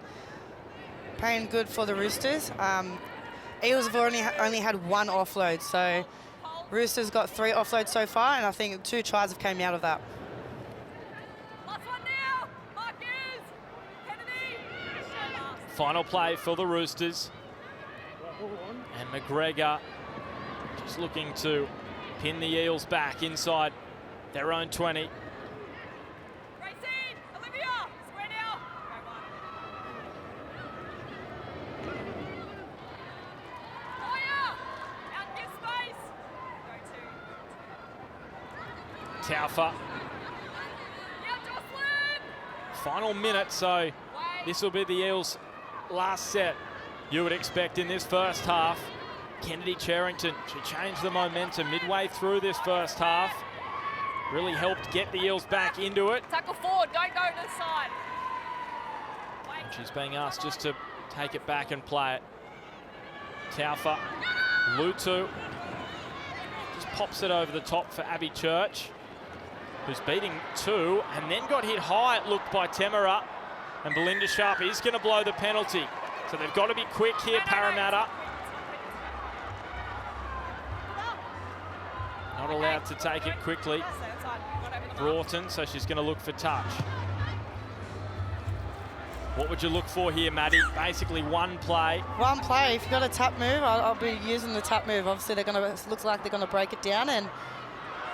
good for the Roosters. Eels have only had 1 offload, so Roosters got 3 offloads so far, and I think 2 tries have come out of that. Final play for the Roosters. And McGregor just looking to pin the Eels back inside their own 20. Taufa. Final minute, so this will be the Eels' last set, you would expect, in this first half. Kennedy Charrington, she changed the momentum midway through this first half. Really helped get the Eels back into it. Tackle forward, don't go to the side. And she's being asked just to take it back and play it. Taufa, Lutu, just pops it over the top for Abby Church, who's beating 2 and then got hit high, it looked, by Tamara. And Belinda Sharp is going to blow the penalty. So they've got to be quick here, Parramatta. Not allowed to take it quickly. Broughton, so she's going to look for touch. What would you look for here, Maddie? Basically 1 play. 1 play. If you've got a tap move, I'll be using the tap move. Obviously, they're going to looks like they're going to break it down, and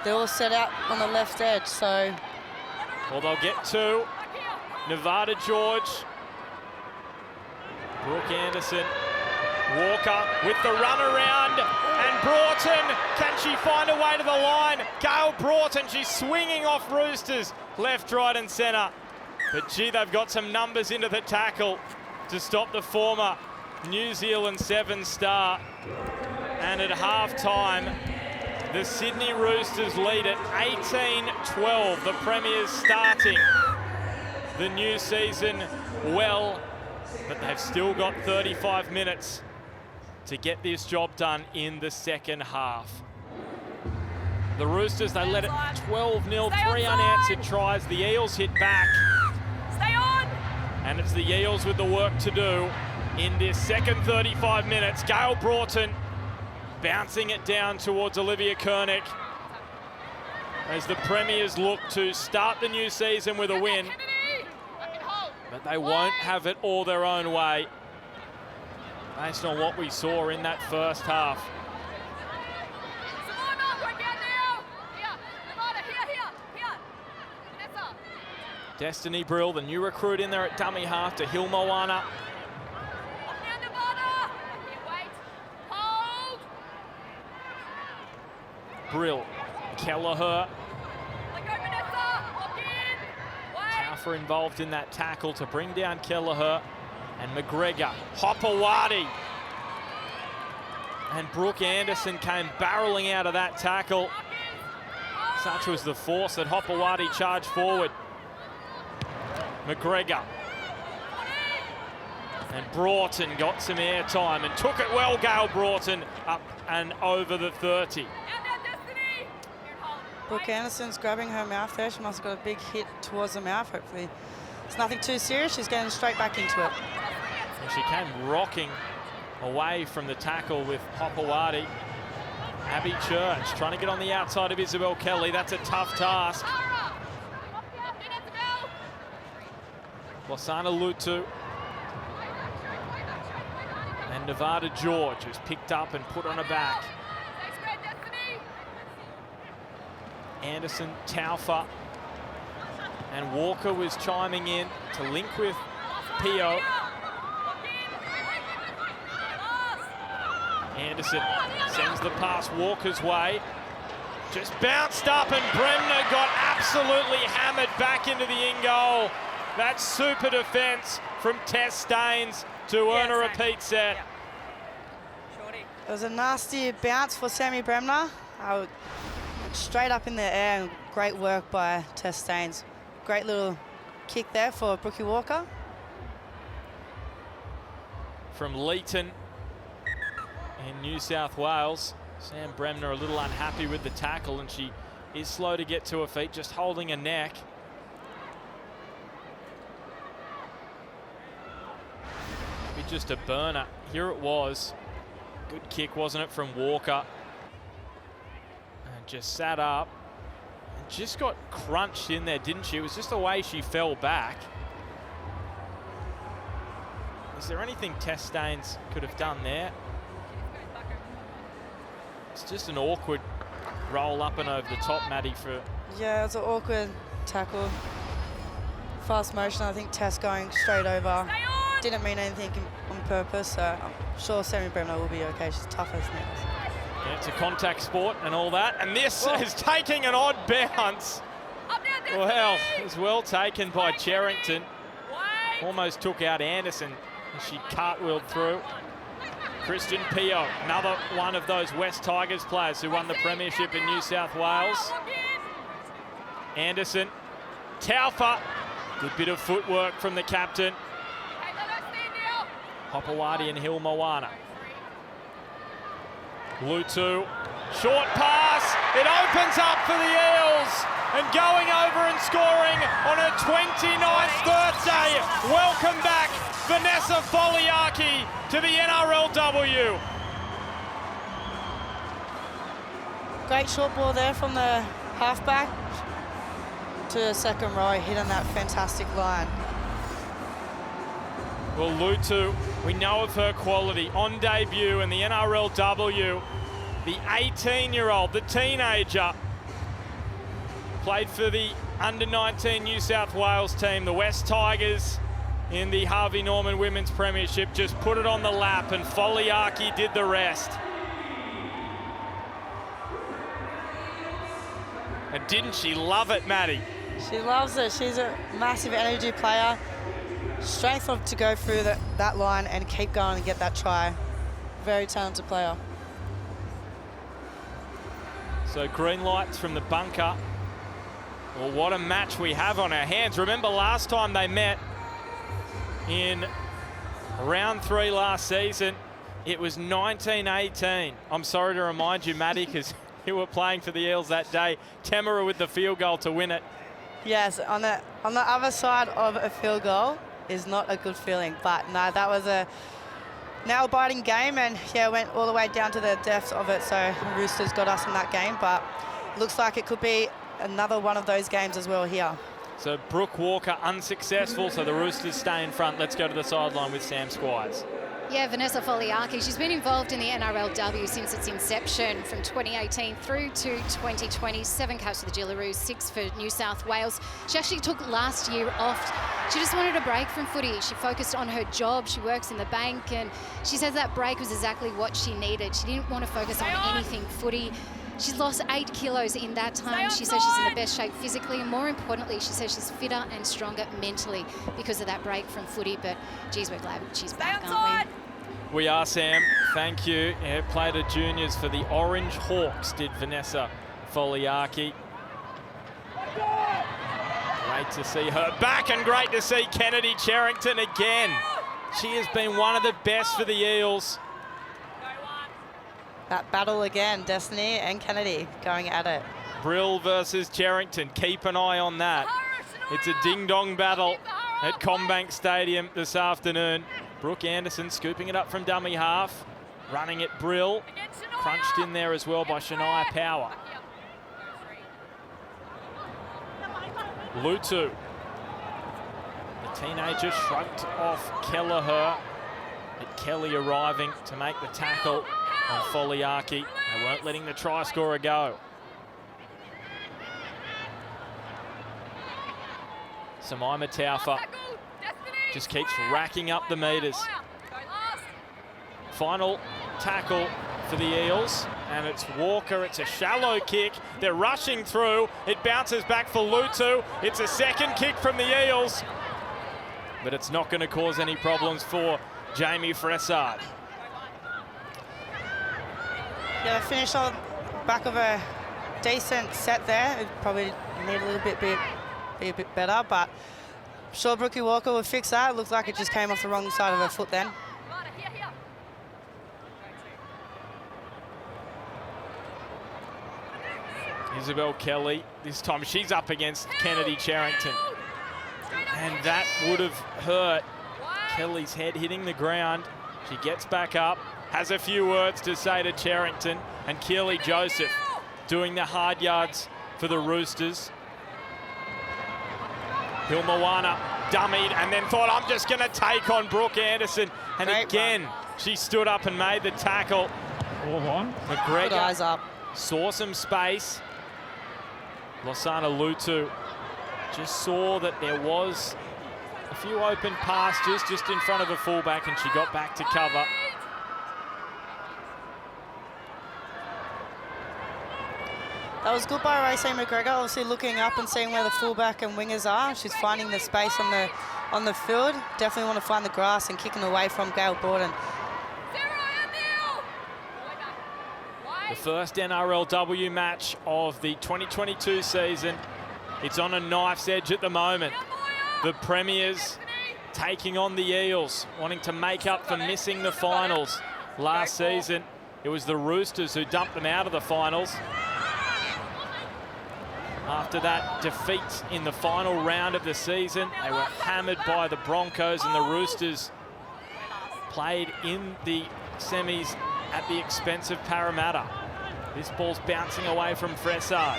they're all set out on the left edge, so. Well, they'll get 2. Nevada George. Brooke Anderson. Walker with the run around. And Broughton, can she find a way to the line? Gail Broughton, she's swinging off Roosters. Left, right and centre. But gee, they've got some numbers into the tackle to stop the former New Zealand 7-star. And at half-time, the Sydney Roosters lead at 18-12. The Premiers starting the new season well, but they've still got 35 minutes to get this job done in the second half. The Roosters, they led it 12-0, 3 unanswered tries. The Eels hit back. Stay on! And it's the Eels with the work to do in this second 35 minutes. Gail Broughton bouncing it down towards Olivia Kernick as the Premiers look to start the new season with a win. But they won't have it all their own way based on what we saw in that first half. Destiny Brill, the new recruit in there at dummy half, to Hill Moana. Brill, Kelleher. Taufa involved in that tackle to bring down Kelleher. And McGregor, Hopewadi. And Brooke Anderson came barreling out of that tackle. Such was the force that Hopewadi charged forward. McGregor. And Broughton got some airtime and took it well. Gail Broughton up and over the 30. Brooke Anderson's grabbing her mouth there. She must have got a big hit towards the mouth, hopefully. It's nothing too serious. She's getting straight back into it. And she came rocking away from the tackle with Hopewadi. Abby Church trying to get on the outside of Isabel Kelly. That's a tough task. Losana Lutu. And Nevada George, who's picked up and put on her back. Anderson, Taufa, and Walker was chiming in to link with Pio. Anderson sends the pass Walker's way. Just bounced up and Bremner got absolutely hammered back into the in goal. That's super defence from Tess Staines to earn a repeat set. It was a nasty bounce for Sammy Bremner. Straight up in the air, and great work by Tess Staines. Great little kick there for Brookie Walker. From Leeton in New South Wales, Sam Bremner a little unhappy with the tackle, and she is slow to get to her feet, just holding her neck. Maybe just a burner. Here it was. Good kick, wasn't it, from Walker? And just sat up and just got crunched in there, didn't she? It was just the way she fell back. Is there anything Tess Staines could have done there? It's just an awkward roll up and over the top, Maddie, for... Yeah, it's an awkward tackle. Fast motion, I think Tess going straight over. Didn't mean anything on purpose, so I'm sure Sammy Bremner will be okay. She's tough as nails. Yeah, it's a contact sport and all that, and this is taking an odd bounce. Well, it was well taken by Cherrington. Almost took out Anderson as she cartwheeled through. Christian Pio, another one of those West Tigers players who won the Premiership in New South Wales. Anderson, Taufa, good bit of footwork from the captain. Hopewadi and Hilmawana. Lutu, short pass, it opens up for the Eels, and going over and scoring on her 29th birthday. Welcome back, Vanessa Foliaki to the NRLW. Great short ball there from the halfback to the second row, hitting that fantastic line. Well, Lutu, we know of her quality on debut in the NRLW. The 18-year-old, the teenager, played for the under-19 New South Wales team, the West Tigers, in the Harvey Norman Women's Premiership. Just put it on the lap, and Foliaki did the rest. And didn't she love it, Maddie? She loves it. She's a massive energy player. Strength to go through that line and keep going and get that try. Very talented player. So green lights from the bunker. Well, what a match we have on our hands. Remember last time they met in round 3 last season, it was 1918. I'm sorry to remind you, Maddie, because you were playing for the Eels that day. Temera with the field goal to win it. Yes, on the other side of a field goal is not a good feeling, but no, that was a nail-biting game, and yeah, went all the way down to the depths of it, so the Roosters got us in that game, but looks like it could be another one of those games as well here. So Brooke Walker unsuccessful, so the Roosters stay in front. Let's go to the sideline with Sam Squires. Yeah, Vanessa Foliaki, she's been involved in the NRLW since its inception from 2018 through to 2020. 7 caps for the Jillaroos, 6 for New South Wales. She actually took last year off. She just wanted a break from footy. She focused on her job. She works in the bank, and she says that break was exactly what she needed. She didn't want to focus on anything footy. She's lost 8 kilos in that time. She says she's in the best shape physically, and more importantly, she says she's fitter and stronger mentally because of that break from footy. But geez, we're glad she's back, aren't we? We are, Sam. Thank you. Yeah, played her juniors for the Orange Hawks, did Vanessa Foliaki. Great to see her back and great to see Kennedy Cherrington again. She has been one of the best for the Eels. That battle again, Destiny and Kennedy going at it. Brill versus Cherrington. Keep an eye on that. It's a ding-dong battle at CommBank Stadium this afternoon. Brooke Anderson scooping it up from dummy half. Running it Brill. Crunched in there as well by Shania Power. Lutu. The teenager shrugged off Kelleher. But Kelly arriving to make the tackle on Foliaki. They weren't letting the try scorer go. Samaima Taufa just keeps racking up the metres. Final tackle for the Eels, and it's Walker. It's a shallow kick. They're rushing through. It bounces back for Lutu. It's a second kick from the Eels, but it's not going to cause any problems for Jamie Fressard. Yeah, finished on back of a decent set there. It probably need a little bit be a bit better, but I'm sure Brookie Walker will fix that. It looks like it just came off the wrong side of her foot then. Isabel Kelly, this time she's up against Kennedy Cherrington. And that would have hurt. Kelly's head hitting the ground. She gets back up, has a few words to say to Cherrington, and Keely Joseph doing the hard yards for the Roosters. Hilmawana dummied and then thought, I'm just going to take on Brooke Anderson. And Great again, run. she stood up and made the tackle. McGregor Good eyes up. saw some space. Losana Lutu just saw that there was a few open pastures just in front of a fullback, and she got back to cover. That was good by Racine McGregor, obviously looking up and seeing where the fullback and wingers are. She's finding the space on the field. Definitely want to find the grass and kicking away from Gail Broughton. The first NRLW match of the 2022 season. It's on a knife's edge at the moment. The Premiers taking on the Eels, wanting to make up for missing the finals last season. It was the Roosters who dumped them out of the finals. After that defeat in the final round of the season, they were hammered by the Broncos, and the Roosters played in the semis at the expense of Parramatta. This ball's bouncing away from Fressard.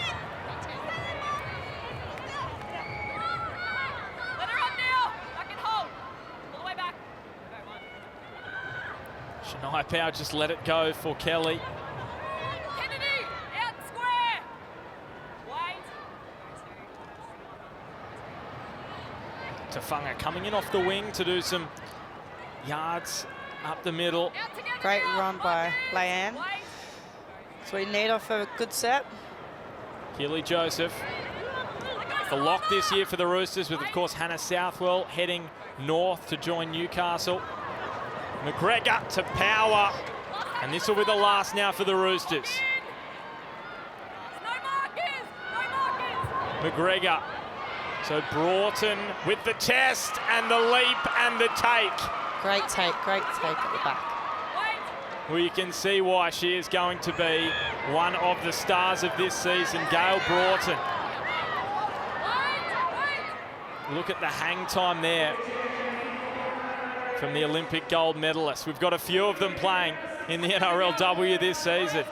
Shania Power just let it go for Kelly. Tafunga coming in off the wing to do some yards up the middle. Great run by Leanne. So we need off a good set. Keely Joseph. The lock this year for the Roosters, with, of course, Hannah Southwell heading north to join Newcastle. McGregor to Power. And this will be the last now for the Roosters. McGregor. So Broughton with the test and the leap and the take. Great take at the back. Well, you can see why she is going to be one of the stars of this season, Gail Broughton. Look at the hang time there from the Olympic gold medalist. We've got a few of them playing in the NRLW this season.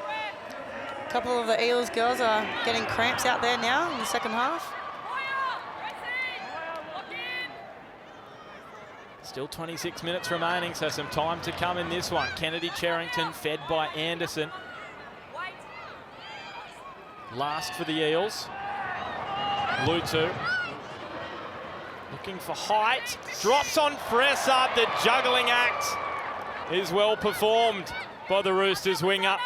A couple of the Eels girls are getting cramps out there now in the second half. Still 26 minutes remaining, so some time to come in this one. Kennedy Cherrington fed by Anderson. Last for the Eels. Lutu. Looking for height. Drops on Fressard. The juggling act is well performed by the Roosters winger.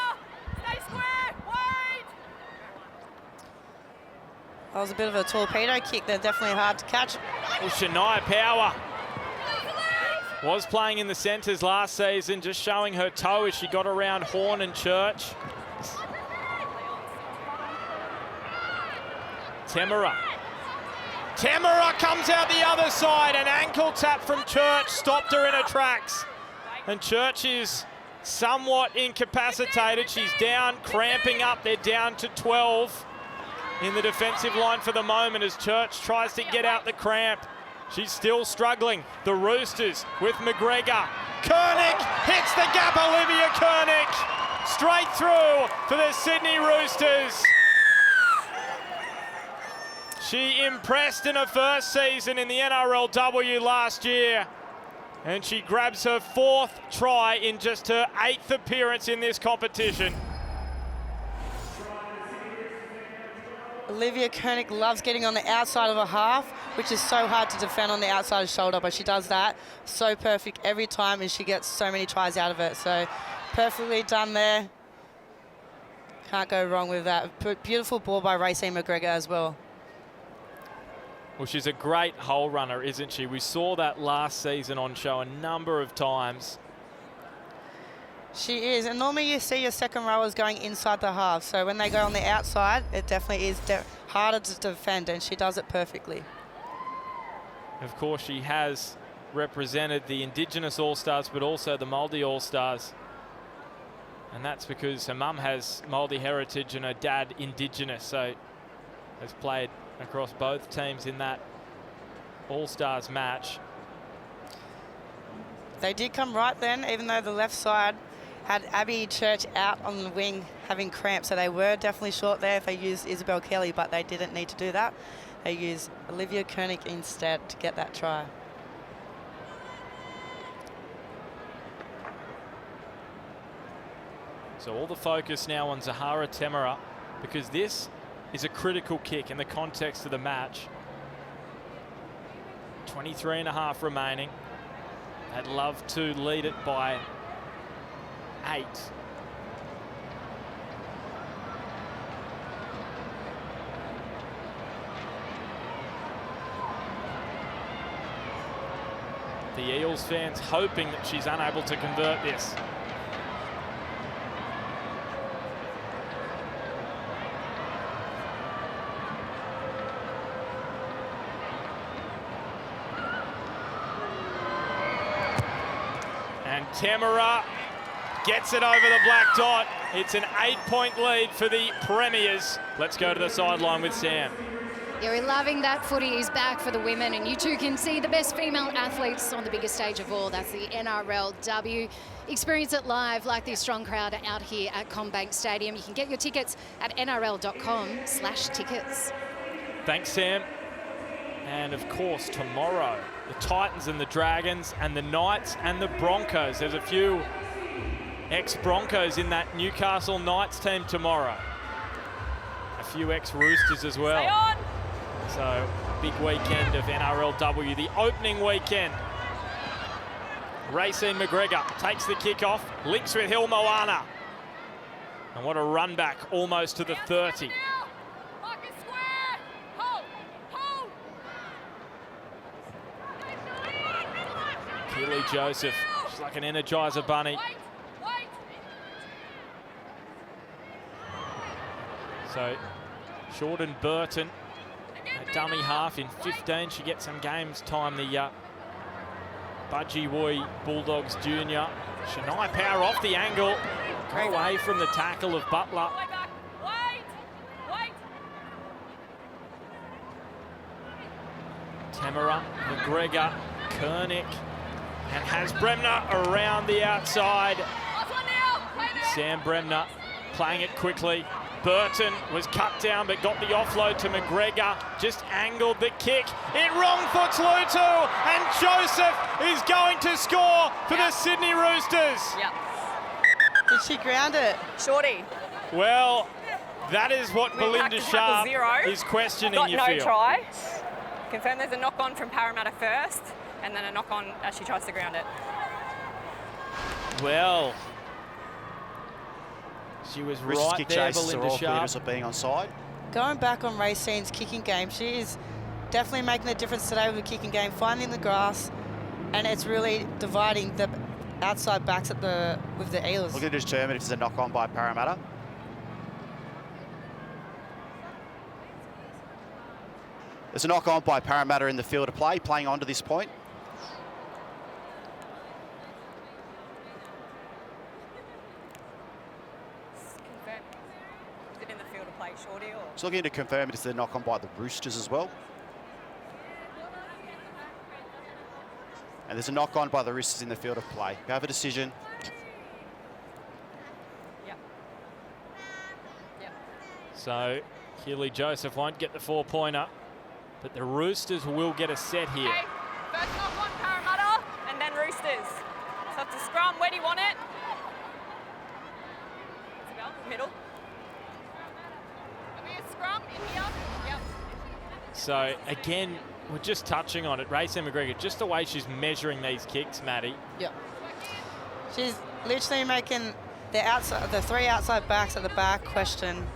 That was a bit of a torpedo kick. They're definitely hard to catch. Well, Shania Power Was playing in the centres last season, just showing her toe as she got around Horn and Church. Temera comes out the other side. An ankle tap from Church stopped her in her tracks. And Church is somewhat incapacitated. She's down, cramping up. They're down to 12 in the defensive line for the moment as Church tries to get out the cramp. She's still struggling. The Roosters with McGregor. Koenig hits the gap. Olivia Koenig straight through for the Sydney Roosters. She impressed in her first season in the NRLW last year, and she grabs her 4th try in just her 8th appearance in this competition. Olivia Koenig loves getting on the outside of a half, which is so hard to defend on the outside of the shoulder, but she does that so perfect every time, and she gets so many tries out of it. So perfectly done there. Can't go wrong with that. Beautiful ball by Racine McGregor as well. Well, she's a great hole runner, isn't she? We saw that last season on show a number of times. She is, and normally you see your second rowers going inside the half, so when they go on the outside, it definitely is harder to defend, and she does it perfectly. Of course, she has represented the Indigenous All-Stars, but also the Māori All-Stars. And that's because her mum has Māori heritage and her dad Indigenous, so has played across both teams in that All-Stars match. They did come right then, even though the left side had Abby Church out on the wing having cramps, so they were definitely short there if they used Isabel Kelly, but they didn't need to do that. They used Olivia Koenig instead to get that try. So all the focus now on Zahara Temera, because this is a critical kick in the context of the match. 23.5 remaining. I'd love to lead it by 8. The Eels fans hoping that she's unable to convert this. And Temera gets it over the black dot. It's an 8-point lead for the Premiers. Let's go to the sideline with Sam. Yeah, we're loving that footy is back for the women, and you too can see the best female athletes on the biggest stage of all. That's the NRLW. Experience it live like this strong crowd out here at CommBank Stadium. You can get your tickets at nrl.com/tickets. Thanks, Sam. And of course, tomorrow, the Titans and the Dragons and the Knights and the Broncos. There's a few ex-Broncos in that Newcastle Knights team tomorrow. A few ex-Roosters as well. Stay on. So, big weekend of NRLW, the opening weekend. Racine McGregor takes the kick off, links with Hilmoana. And what a run back, almost to the 30. Keely Joseph, she's like an Energizer bunny. So, Jordan Burton, a dummy half in 15. She gets some games time, the Budgie Woy Bulldogs junior. Shania Power off the angle, got away from the tackle of Butler. Temera, McGregor, Koenig, and has Bremner around the outside. Sam Bremner playing it quickly. Burton was cut down but got the offload to McGregor, just angled the kick. It wrong foots Lutu, and Joseph is going to score for the Sydney Roosters. Yep. Did she ground it? Shorty. Well, that is what Belinda Sharp is questioning, Got you no feel. try. Confirmed there's a knock-on from Parramatta first, and then a knock-on as she tries to ground it. Well, she was Roosters right kick there, chases are Belinda all Sharp. clear of being onside. Going back on Racine's kicking game, she is definitely making a difference today with the kicking game, finding the grass, and it's really dividing the outside backs with the Eels. Looking to determine if there's a knock-on by Parramatta. There's a knock-on by Parramatta in the field of play, playing on to this point. Confirm. Is it in the field of play, Shorty? Or? Just looking to confirm if it's a knock-on by the Roosters as well. And there's a knock-on by the Roosters in the field of play. We have a decision. Yep. Yep. So Keely Joseph won't get the 4-pointer, but the Roosters will get a set here. Okay. First knock on Parramatta, and then Roosters. So it's a scrum. Where do you want it? Isabel, middle. Are we a scrum in here? Yep. So again, we're just touching on it. Racey McGregor, just the way she's measuring these kicks, Maddie. Yep. She's literally making the three outside backs at the back question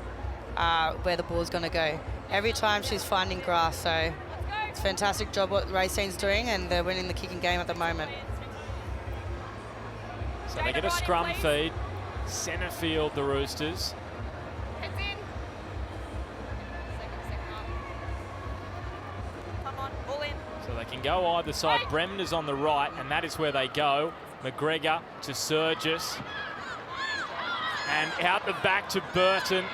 where the ball's going to go. Every time she's finding grass, so it's a fantastic job what Racing's doing, and they're winning the kicking game at the moment. So they get a scrum feed, centre field the Roosters. Heads in. Second up. Come on, ball in. So they can go either side. Bremner's on the right, and that is where they go. McGregor to Surgis. And out the back to Burton.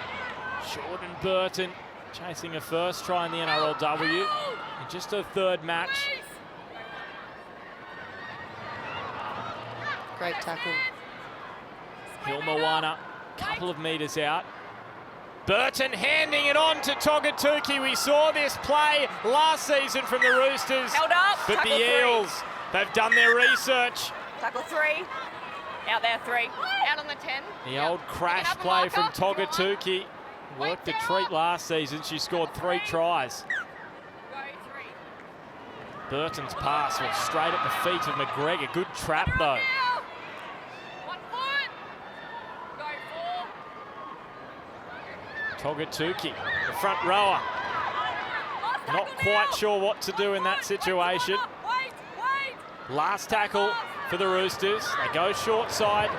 Jordan Burton chasing a first try in the NRLW. And just a third match. Great tackle. Hilmawana, couple of metres out. Burton handing it on to Togatuki. We saw this play last season from the Roosters. Held up. But Tackle the three. Eels, they've done their research. Tackle 3. Out there, 3. Out on the 10. The old crash play from Togatuki. Worked a treat last season. She scored 3 tries. Go 3. Burton's pass was straight at the feet of McGregor. Good trap though. 1 foot. Go 4. Togatuki, the front rower. Not quite sure what to do in that situation. Wait. Last tackle for the Roosters. They go short side.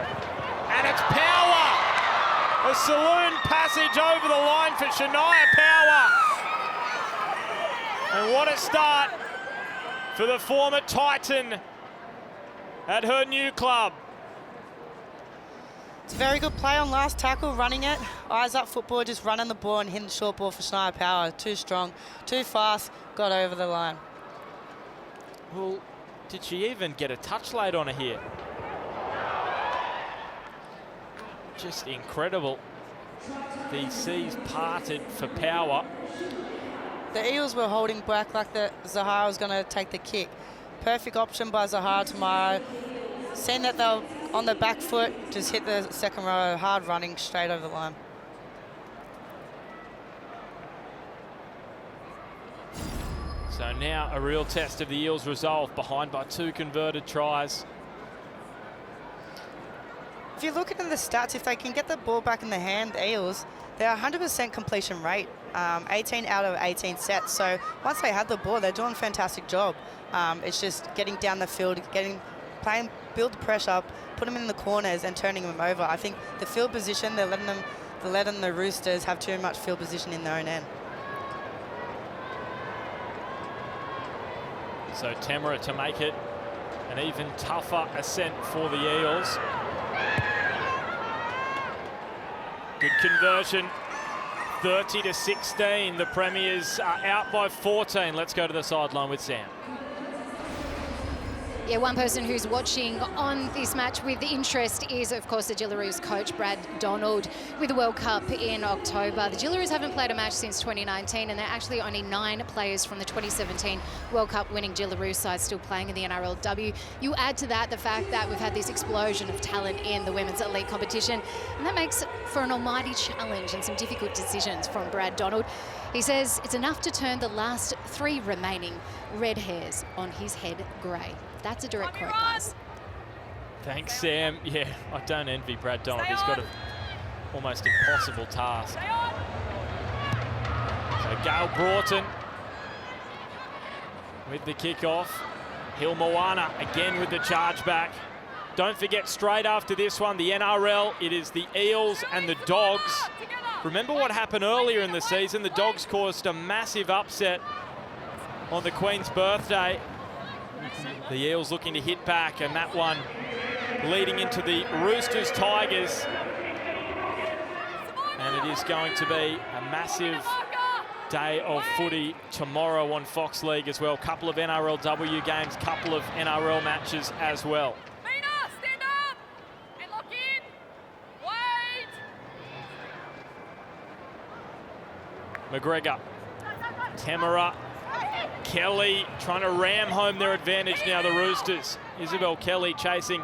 And it's Power! A saloon passage over the line for Shania Power. And what a start for the former Titan at her new club. It's a very good play on last tackle, running it. Eyes up football, just running the ball and hitting the short ball for Shania Power. Too strong, too fast, got over the line. Well, did she even get a touch laid on her here? Just incredible. The seas parted for Power. The Eels were holding back like Zahara was going to take the kick. Perfect option by Zahara tomorrow. Seeing that they were on the back foot, just hit the second row, hard running straight over the line. So now a real test of the Eels' resolve, behind by 2 converted tries. If you look at the stats, if they can get the ball back in the hand, the Eels, they're 100% completion rate, 18 out of 18 sets. So once they have the ball, they're doing a fantastic job. It's just getting down the field, build the pressure up, put them in the corners and turning them over. I think the field position, they're letting the Roosters have too much field position in their own end. So Temera to make it an even tougher ascent for the Eels. Good conversion, 30-16. The Premiers are out by 14. Let's go to the sideline with Sam. Yeah, one person who's watching on this match with interest is, of course, the Jillaroos coach, Brad Donald, with the World Cup in October. The Jillaroos haven't played a match since 2019, and they're actually only 9 players from the 2017 World Cup winning Jillaroos side still playing in the NRLW. You add to that the fact that we've had this explosion of talent in the women's elite competition, and that makes for an almighty challenge and some difficult decisions from Brad Donald. He says it's enough to turn the last 3 remaining red hairs on his head grey. That's a direct quote, guys. Thanks, Sam. Yeah, I don't envy Brad Donald. He's got an almost impossible task. So Gail Broughton with the kickoff. Hilmoana again with the charge back. Don't forget, straight after this one, the NRL, it is the Eels and the Dogs. Remember what happened earlier in the season? The Dogs caused a massive upset on the Queen's birthday. The Eels looking to hit back, and that one leading into the Roosters Tigers. And it is going to be a massive day of footy tomorrow on Fox League as well. Couple of NRLW games, couple of NRL matches as well. Stand up and lock in. Wait. McGregor, Temera, Kelly trying to ram home their advantage now, the Roosters. Isabel Kelly chasing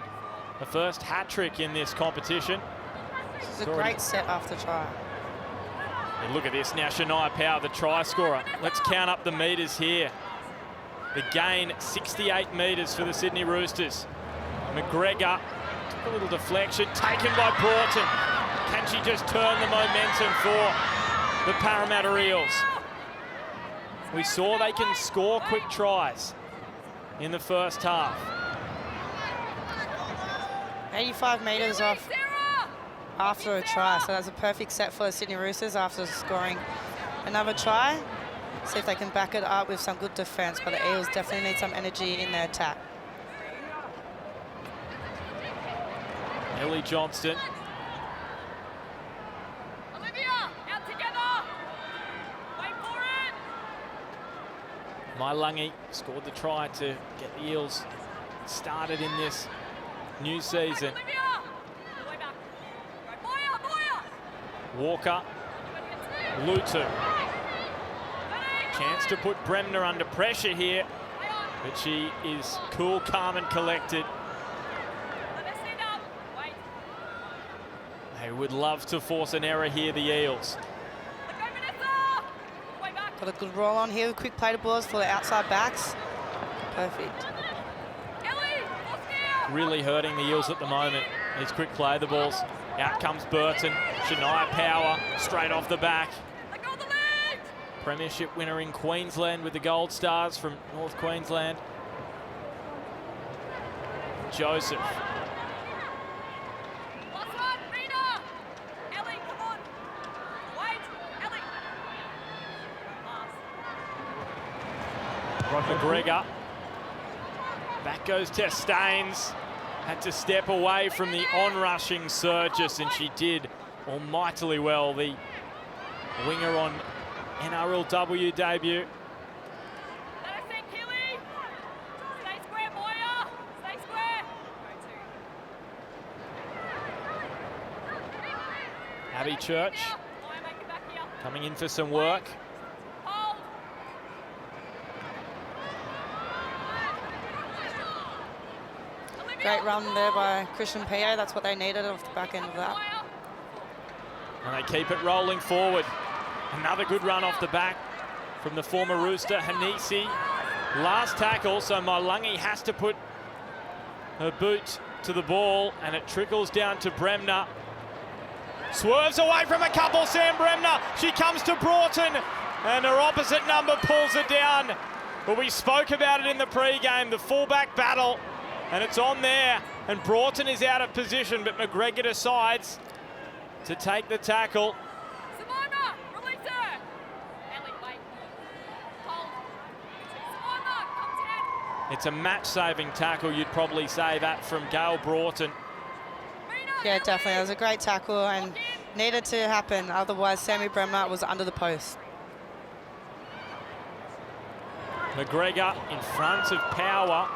the first hat-trick in this competition. This is a great set after try. And look at this now, Shania Power, the try scorer. Let's count up the metres here. The gain, 68 metres for the Sydney Roosters. McGregor took a little deflection, taken by Broughton. Can she just turn the momentum for the Parramatta Eels? We saw they can score quick tries in the first half. 85 metres off after a try, so that's a perfect set for the Sydney Roosters after scoring another try. See if they can back it up with some good defence, but the Eels definitely need some energy in their attack. Ellie Johnston. Olivia, out together. Wait for it. Mailangi scored the try to get the Eels started in this new season. Olivia. Way back. Right, Moya. Walker, Lutu. Chance to put Bremner under pressure here, but she is cool, calm and collected. They would love to force an error here, the Eels. Got a good roll on here, quick play to balls for the outside backs. Perfect. Really hurting the Eels at the moment. These quick play the balls. Out comes Burton. Shania Power straight off the back. Premiership winner in Queensland with the Gold Stars from North Queensland. Joseph. McGregor. Back goes Tess Staines. Had to step away from the on-rushing Surges, and she did almightily well. The winger on NRLW debut. Abby Church coming in for some work. Great run there by Christian Pio. That's what they needed off the back end of that. And they keep it rolling forward. Another good run off the back from the former Rooster, Hanisi. Last tackle, so Mailangi has to put her boot to the ball, and it trickles down to Bremner. Swerves away from a couple, Sam Bremner. She comes to Broughton, and her opposite number pulls it down. But we spoke about it in the pre-game, the fullback battle, and it's on there. And Broughton is out of position, but McGregor decides to take the tackle. It's a match-saving tackle, you'd probably say that from Gail Broughton. Yeah, definitely. It was a great tackle and needed to happen. Otherwise, Sammy Bremner was under the post. McGregor in front of Power.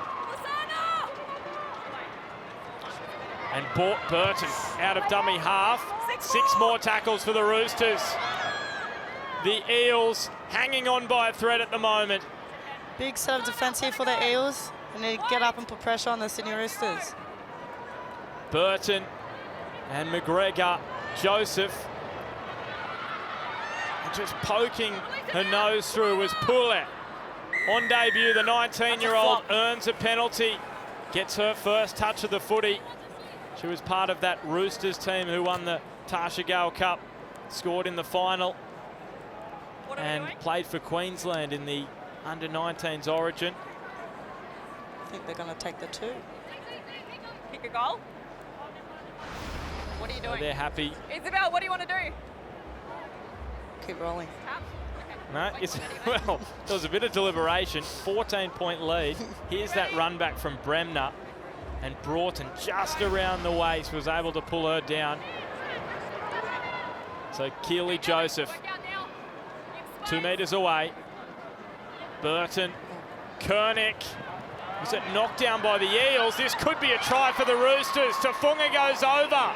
And Burton out of dummy half. 6 more tackles for the Roosters. The Eels hanging on by a thread at the moment. Big set of defence here for the Eels. They need to get up and put pressure on the Sydney Roosters. Burton and McGregor. Joseph. And just poking her nose through was Poulet. On debut, the 19-year-old earns a penalty. Gets her first touch of the footy. She was part of that Roosters team who won the Tasha Gale Cup. Scored in the final. And played for Queensland in the under-19s origin. I think they're going to take the 2. Kick a goal. What are you doing? They're happy. Isabel, what do you want to do? Keep rolling. Tap? No, it's, well, there was a bit of deliberation. 14-point lead. Here's that run back from Bremner. And Broughton just around the waist was able to pull her down. So Keely Joseph, 2 metres away. Burton, Kernick. Was it knocked down by the Eels? This could be a try for the Roosters. Tafunga goes over.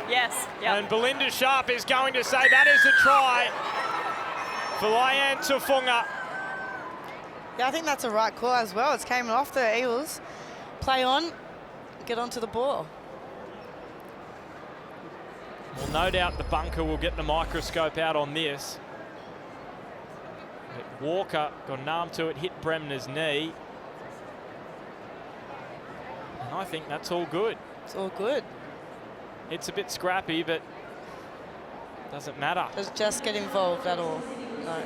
Yes. Yep. And Belinda Sharp is going to say that is a try for Lyanne Tafunga. Yeah, I think that's a right call as well. It's came off the Eels. Play on, get onto the ball. Well, no doubt the bunker will get the microscope out on this. But Walker got an arm to it, hit Bremner's knee. And I think that's all good. It's all good. It's a bit scrappy, but doesn't matter. Does Jess get involved at all? No.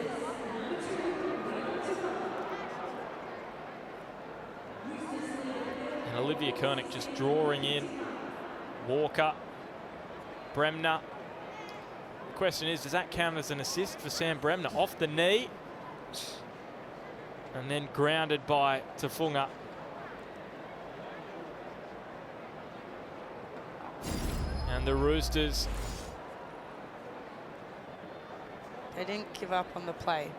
And Olivia Kernick just drawing in Walker, Bremner. The question is, does that count as an assist for Sam Bremner? Off the knee, and then grounded by Tafunga. And the Roosters, They didn't give up on the play.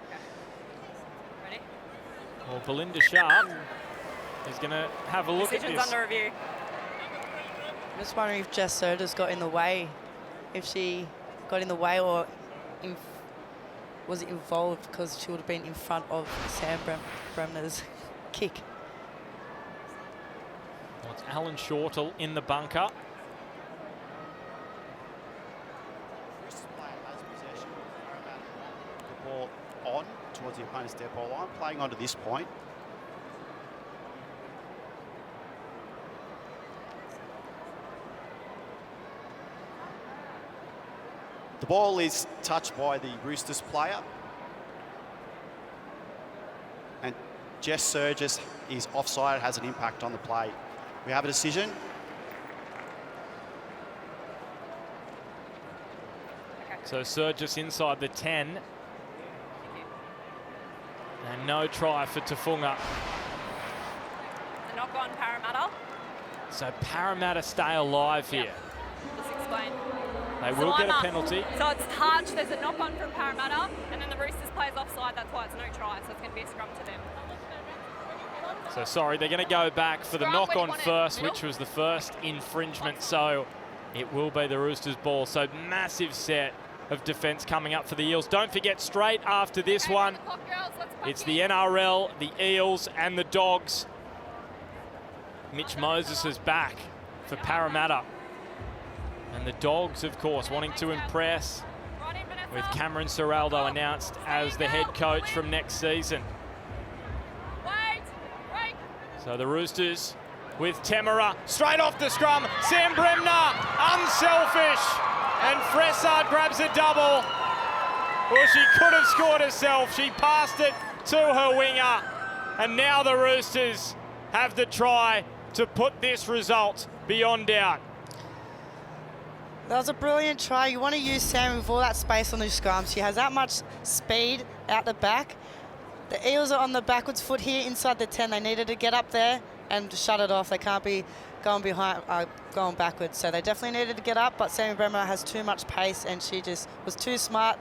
Ready? well, Belinda Sharp is going to have a look at Decision's this. under review. I'm just wondering if Jess Soda's got in the way. If she got in the way or was it involved because she would have been in front of Sam Bremner's kick. Well, it's Alan Shortall in the bunker. Roosters player has possession. The ball on towards the opponent's dead ball line, playing on to this point. The ball is touched by the Roosters player. And Jess Surgis is offside. It has an impact on the play. We have a decision. So Surgis inside the 10. And no try for Tafunga. The knock on Parramatta. So Parramatta stay alive here. Just explain. They So will get a I'm up. penalty. So it's touch, there's a knock on from Parramatta, and then the Roosters plays offside, that's why it's no try, so it's going to be a scrum to them. So sorry, they're going to go back for the Scrum, knock where do you on want it? first, Middle? which was the first infringement. So it will be the Roosters ball. So massive set of defence coming up for the Eels. Don't forget, straight after this one, it's the NRL, the Eels and the Dogs. Mitch Moses is back for Parramatta. And the Dogs, of course, wanting to impress with Cameron Serraldo announced as the head coach from next season. So the Roosters with Temera, straight off the scrum, Sam Bremner, unselfish, and Fressard grabs a double. Well, she could have scored herself. She passed it to her winger, and now the Roosters have the try to put this result beyond doubt. That was a brilliant try. You want to use Sam with all that space on the scrum. She has that much speed out the back. The Eels are on the backwards foot here inside the 10. They needed to get up there and shut it off. They can't be going going backwards. So they definitely needed to get up, but Sammy Bremner has too much pace and she just was too smart,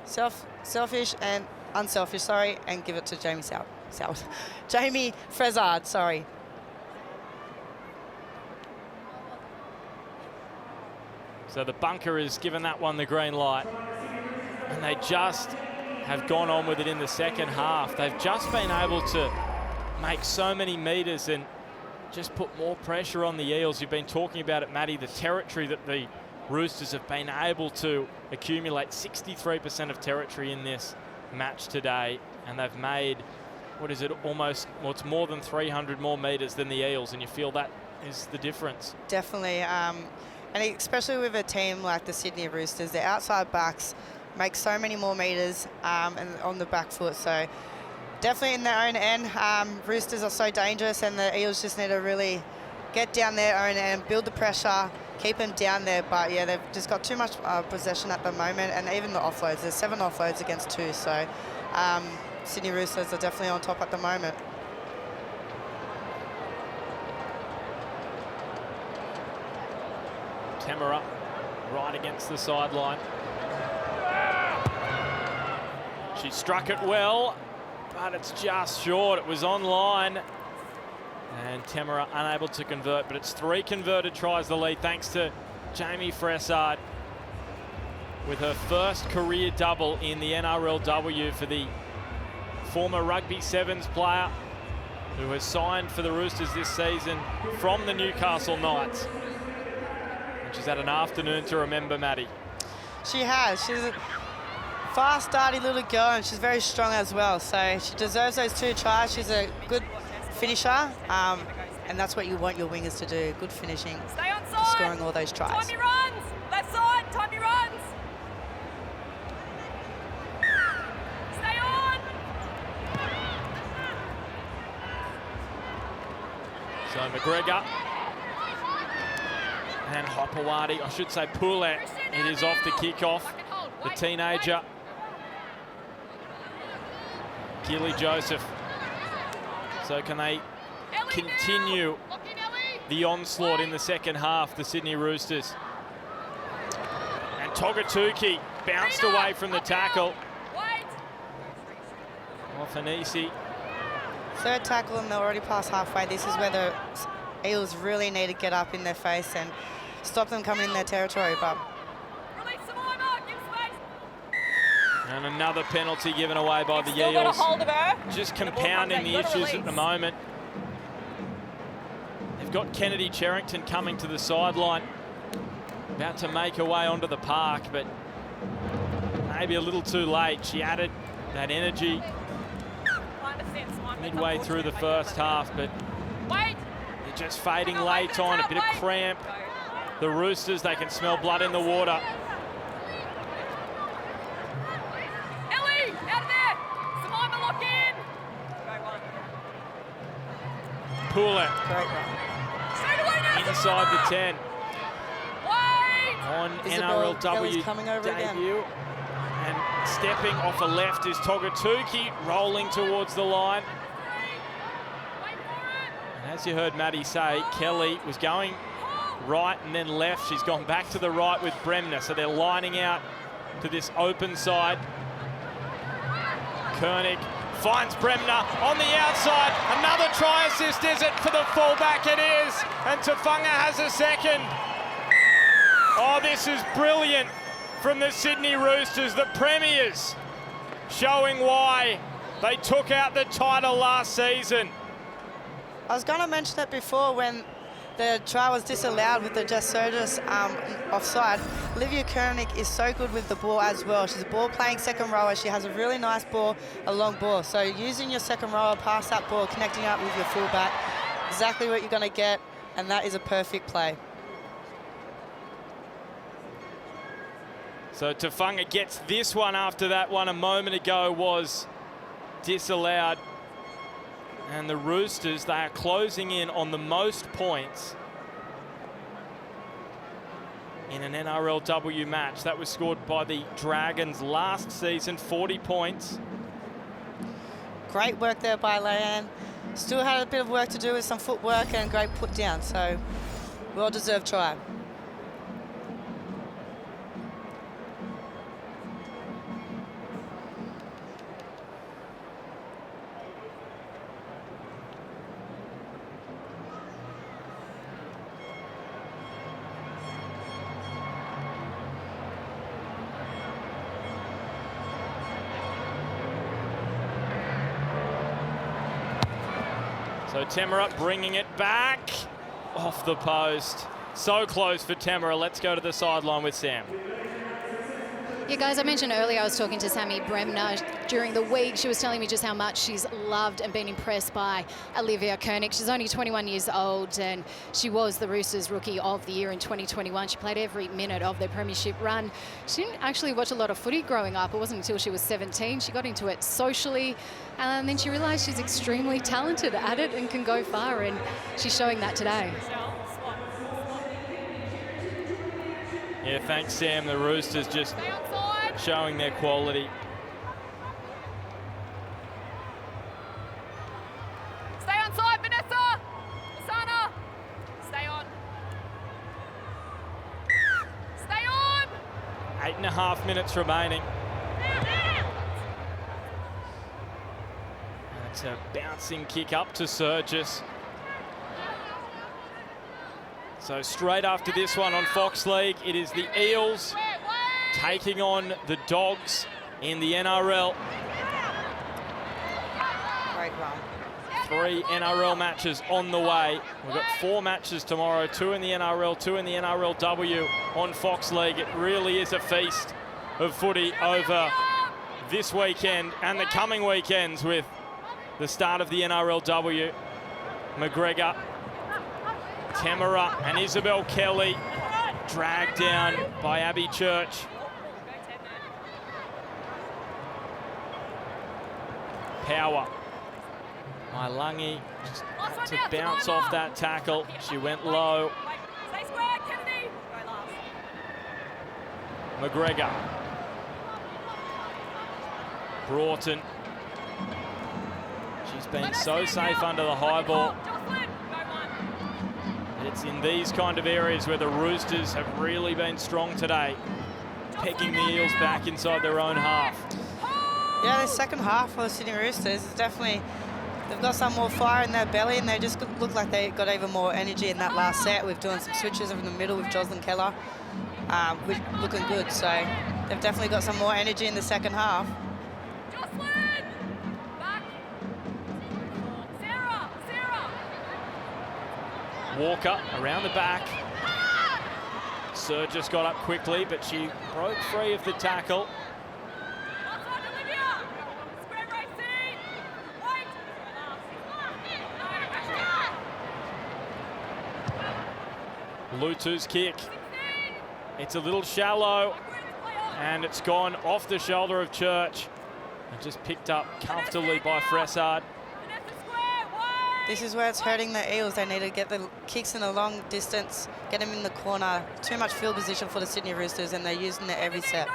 selfish and unselfish, sorry, and give it to Jamie Jamie Fressard, sorry. So the bunker has given that one the green light. And they just have gone on with it in the second half. They've just been able to make so many metres and just put more pressure on the Eels. You've been talking about it, Maddie, the territory that the Roosters have been able to accumulate. 63% of territory in this match today. And they've made, what is it, almost, well, it's more than 300 more metres than the Eels. And you feel that is the difference. Definitely. And especially with a team like the Sydney Roosters, the outside backs make so many more metres and on the back foot. So definitely in their own end. Roosters are so dangerous, and the Eels just need to really get down their own end, build the pressure, keep them down there. But yeah, they've just got too much possession at the moment, and even the offloads. There's 7 offloads against 2, so Sydney Roosters are definitely on top at the moment. Tamara right against the sideline. She struck it well, but it's just short. It was on line. And Tamara unable to convert, but it's 3 converted tries the lead thanks to Jamie Fressard with her first career double in the NRLW for the former Rugby Sevens player who has signed for the Roosters this season from the Newcastle Knights. And she's had an afternoon to remember, Maddie. She has. She's a fast, starty little girl, and she's very strong as well. So she deserves those 2 tries. She's a good finisher, and that's what you want your wingers to do. Good finishing, Stay on side. scoring all those tries. Time your runs. Left side. Time your runs. Stay on. So McGregor and Hopewadi, I should say Poulet, it is off the kickoff. The teenager, Gilly Joseph. So can they continue the onslaught in the second half, the Sydney Roosters? And Togatuki bounced away from the tackle. Ofanisi. 3rd tackle, and they're already past halfway. This is where the Eels really need to get up in their face and stop them coming in their territory. But and another penalty given away by the Still got a Eels. hold of her. Just compounding the issues at the moment. They've got Kennedy Cherrington coming to the sideline, about to make her way onto the park, but maybe a little too late. She added that energy midway through the first half, but they're just fading late on, a bit of cramp. The Roosters, they can smell blood in the water. Poulet inside the 10 on NRLW coming over debut. again. And stepping off a left is Togatuki, rolling towards the line. And as you heard Maddie say, Kelly was going right and then left. She's gone back to the right with Bremner, so they're lining out to this open side. Koenig finds Bremner on the outside. Another try assist, is it for the fullback? It is. And Tafunga has a second. Oh, this is brilliant from the Sydney Roosters, the premiers, showing why they took out the title last season. I was going to mention it before when the try was disallowed with the Jasodis offside. Olivia Koenig is so good with the ball as well. She's a ball-playing second rower. She has a really nice ball, a long ball. So using your second rower, pass that ball, connecting up with your fullback, exactly what you're going to get, and that is a perfect play. So Tafunga gets this one after that one a moment ago was disallowed. And the Roosters, they are closing in on the most points in an NRLW match. That was scored by the Dragons last season, 40 points. Great work there by Leanne. Still had a bit of work to do with some footwork and great put down, so well-deserved try. So Tamara bringing it back off the post. So close for Tamara. Let's go to the sideline with Sam. Yeah, guys, I mentioned earlier I was talking to Sammy Bremner during the week. She was telling me just how much she's loved and been impressed by Olivia Koenig. She's only 21 years old and she was the Roosters Rookie of the Year in 2021. She played every minute of their Premiership run. She didn't actually watch a lot of footy growing up. It wasn't until she was 17. She got into it socially and then she realised she's extremely talented at it and can go far, and she's showing that today. Yeah, thanks, Sam. The Roosters just showing their quality. Stay on side, Vanessa! Lasana! Stay on. Stay on! 8.5 minutes remaining. It's a bouncing kick up to Surgis. So straight after this one on Fox League, it is the Eels taking on the Dogs in the NRL. Great run. 3 NRL matches on the way. We've got 4 matches tomorrow, 2 in the NRL, 2 in the NRLW on Fox League. It really is a feast of footy over this weekend and the coming weekends with the start of the NRLW. McGregor, Temera and Isabel Kelly dragged down by Abby Church. Power. Mailangi just had to bounce off that tackle. She went low. Stay square, Kennedy! Go last. McGregor. Broughton. She's been so safe under the high ball. It's in these kind of areas where the Roosters have really been strong today, pegging the Eels back inside their own half. Yeah, the second half for the Sydney Roosters is definitely, they've got some more fire in their belly and they just look like they got even more energy in that last set. We're doing some switches in the middle with Jocelyn Keller, which looking good. So they've definitely got some more energy in the second half. Walker around the back. Surgis got up quickly, but she broke free of the tackle. Lutu's kick. It's a little shallow, and it's gone off the shoulder of Church and just picked up comfortably by Fressard. This is where it's hurting the Eels. They need to get the kicks in a long distance, get them in the corner. Too much field position for the Sydney Roosters, and they're using it every set.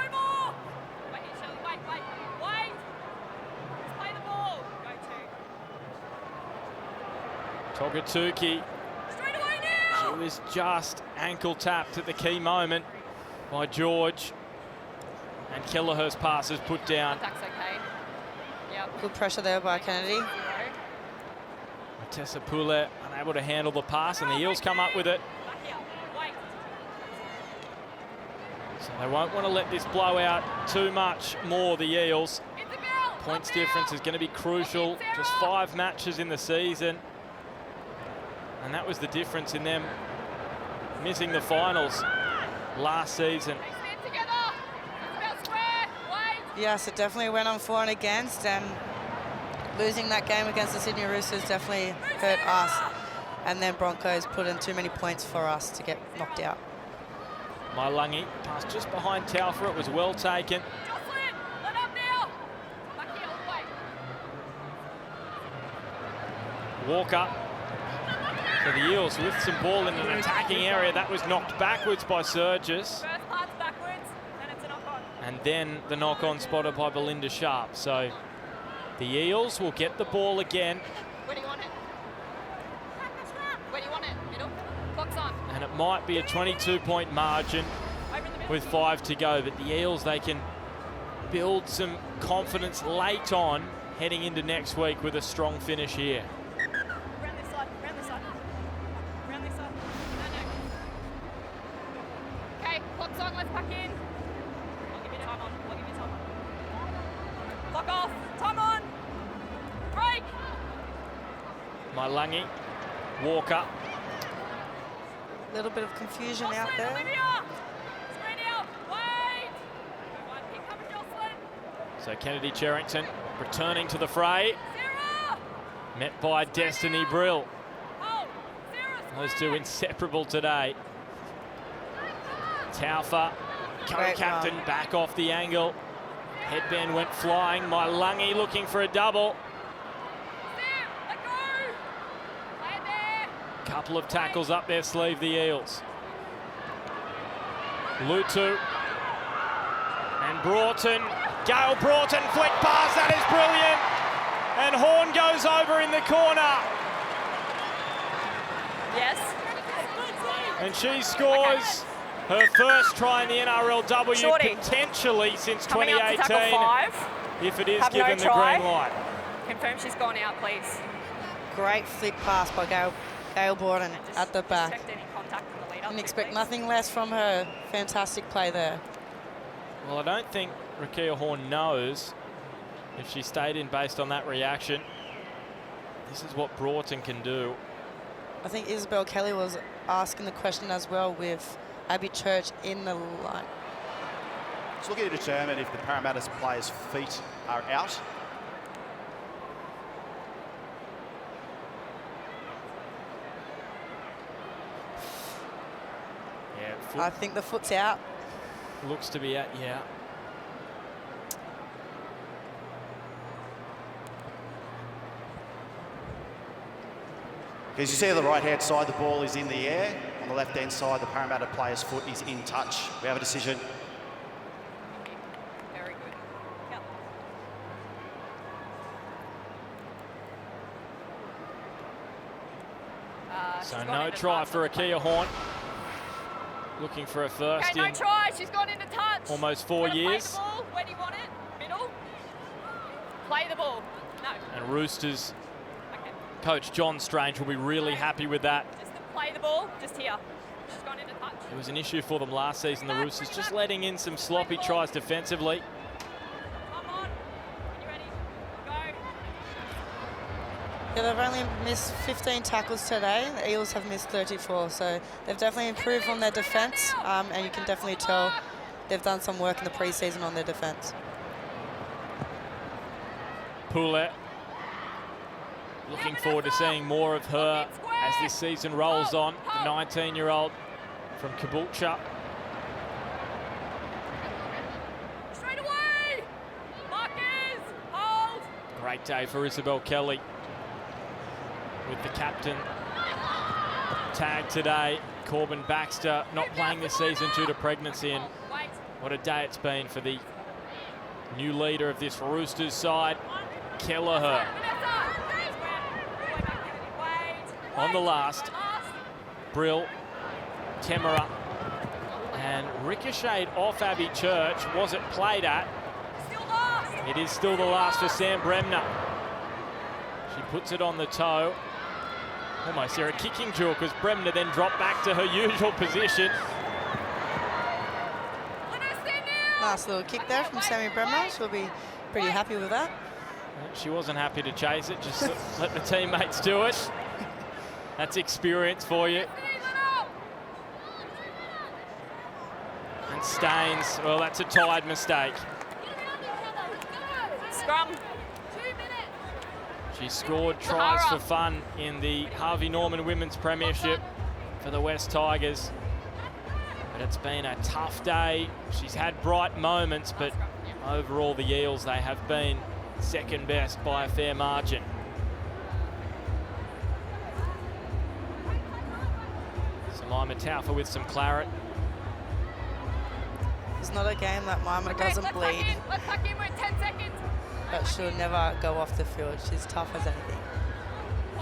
Togatuki. She was just ankle tapped at the key moment by George. And Kelleher's pass is put down. That's okay. Yep. Good pressure there by Kennedy. Tessa Poulet unable to handle the pass, and the Eels come up with it. So they won't want to let this blow out too much more, the Eels. Points difference is going to be crucial. Just 5 matches in the season. And that was the difference in them missing the finals last season. Yes, it definitely went on for and against, and losing that game against the Sydney Roosters definitely hurt us. And then Broncos put in too many points for us to get knocked out. Mailangi passed just behind Taufa. It was well taken. Walker. So the Eels with some ball in an attacking area. That was knocked backwards by Surgis. And then the knock-on spotted by Belinda Sharp. So the Eels will get the ball again. Where do you want it? Where do you want it? Middle? Clock's on. And it might be a 22-point margin with 5 to go. But the Eels, they can build some confidence late on heading into next week with a strong finish here. Round this side, round this side. Round this side. No. Okay, clock's on, let's pack in. I'll give you time on. I'll give you time on. Clock off. Time on. Break. Mailangi, Walker. A little bit of confusion out there. Olivia. Screen out. Wait. So Kennedy Cherrington returning to the fray. Met by Destiny Brill. Those two inseparable today. Taufa, co-captain, back off the angle. Headband went flying. Lungi looking for a double. Couple of tackles up their sleeve, the Eels. Lutu and Broughton. Gail Broughton, flick pass, that is brilliant. And Horn goes over in the corner. Yes. And she scores her first try in the NRLW Shorty. potentially since Coming up to 2018. tackle 5. If it is Have no given the try. green light. Confirm she's gone out, please. Great flick pass by Gail Borden Just- at the just back. checked any contact from the lead up, Didn't expect please. nothing less from her. Fantastic play there. Well, I don't think Rakia Horn knows if she stayed in based on that reaction. This is what Broughton can do. I think Isabel Kelly was asking the question as well with Abby Church in the line. It's looking to determine if the Parramatta's players' feet are out. Yeah, I think the foot's out. looks to be at, yeah. As you see on the right-hand side, the ball is in the air. On the left-hand side, the Parramatta player's foot is in touch. We have a decision. Very good. Yep. So She's gone no into try touch for on the play. Rakia Horn. Looking for a first Okay, no in try. She's gone into touch. almost 4 Gotta years. Play the ball. Where do you want it? Middle. Play the ball. No. And Roosters Okay. coach John Strange will be really happy with that. Just play the ball. Just here. She's gone into touch. It was an issue for them last season, the Roosters, just letting in some sloppy tries defensively. Come on. When you're ready. Go. Yeah, they've only missed 15 tackles today. The Eels have missed 34, so they've definitely improved on their defence, and you can definitely tell they've done some work in the pre-season on their defence. Poulet. Looking forward to seeing more of her as this season rolls on. The 19-year-old from Caboolture. Straight away. Markers. Hold. Great day for Isabel Kelly with the captain tag today. Corbin Baxter not playing this season due to pregnancy, and Wait. what a day it's been for the new leader of this Roosters side, Kelleher. On the last, Brill, Temera, and ricocheted off Abby Church. Was it played at? It is still the last for Sam Bremner. She puts it on the toe. Almost there, a kicking duel, because Bremner then dropped back to her usual position. Nice little kick there from Sammy Bremner. She'll be pretty happy with that. She wasn't happy to chase it, just let the teammates do it. That's experience for you. And Staines, well, that's a tied mistake. Scrum. She scored tries for fun in the Harvey Norman Women's Premiership for the West Tigers. But it's been a tough day. She's had bright moments, but overall the Eels, they have been second best by a fair margin. Jemima Taufa with some claret. It's not a game that Mima doesn't bleed, Let's tuck in. We're 10 seconds. but she'll never go off the field. She's tough as anything.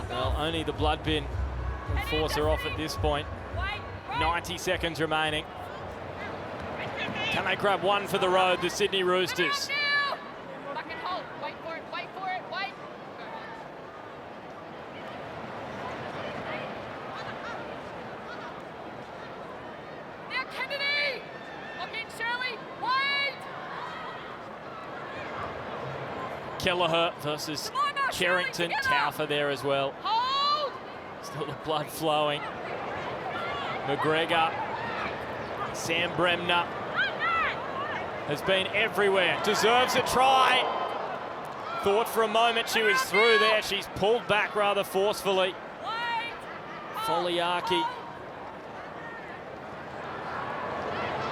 Well, only the blood bin will force her off at this point. 90 seconds remaining. Can they grab one for the road, the Sydney Roosters? Tuck and hold. Wait for it. Wait for it. Wait. Now Kennedy. Lock in Shirley. Wait. Kelleher versus Cherrington. Taufa there as well. Hold. Still the blood flowing. McGregor. Sam Bremner. has been everywhere. Deserves a try. Thought for a moment she was through there. She's pulled back rather forcefully. Foliaki.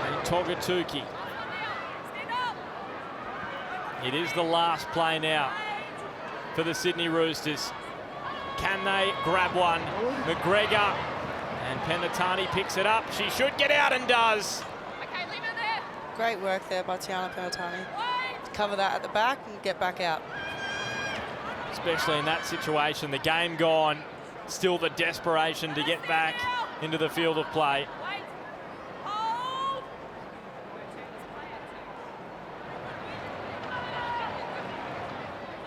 And Togatuki. It is the last play now for the Sydney Roosters. Can they grab one? McGregor, and Penatani picks it up. She should get out and does. Okay, leave it there. Great work there by Tiana Penatani. Cover that at the back and get back out. Especially in that situation, the game gone, still the desperation to get back into the field of play. Wait. Hold.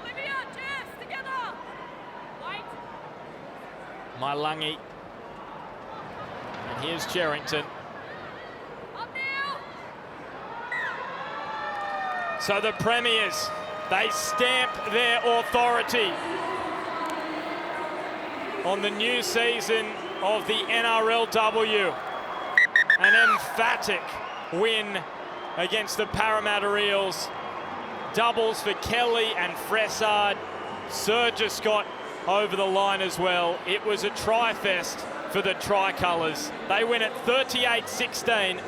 Olivia, Jess, together. Wait. Mailangi. And here's Cherrington. Up now. So the Premiers, they stamp their authority on the new season of the NRLW. An emphatic win against the Parramatta Eels. Doubles for Kelly and Fressard. Serger Scott over the line as well. It was a try fest for the Tricolours. They win at 38-16.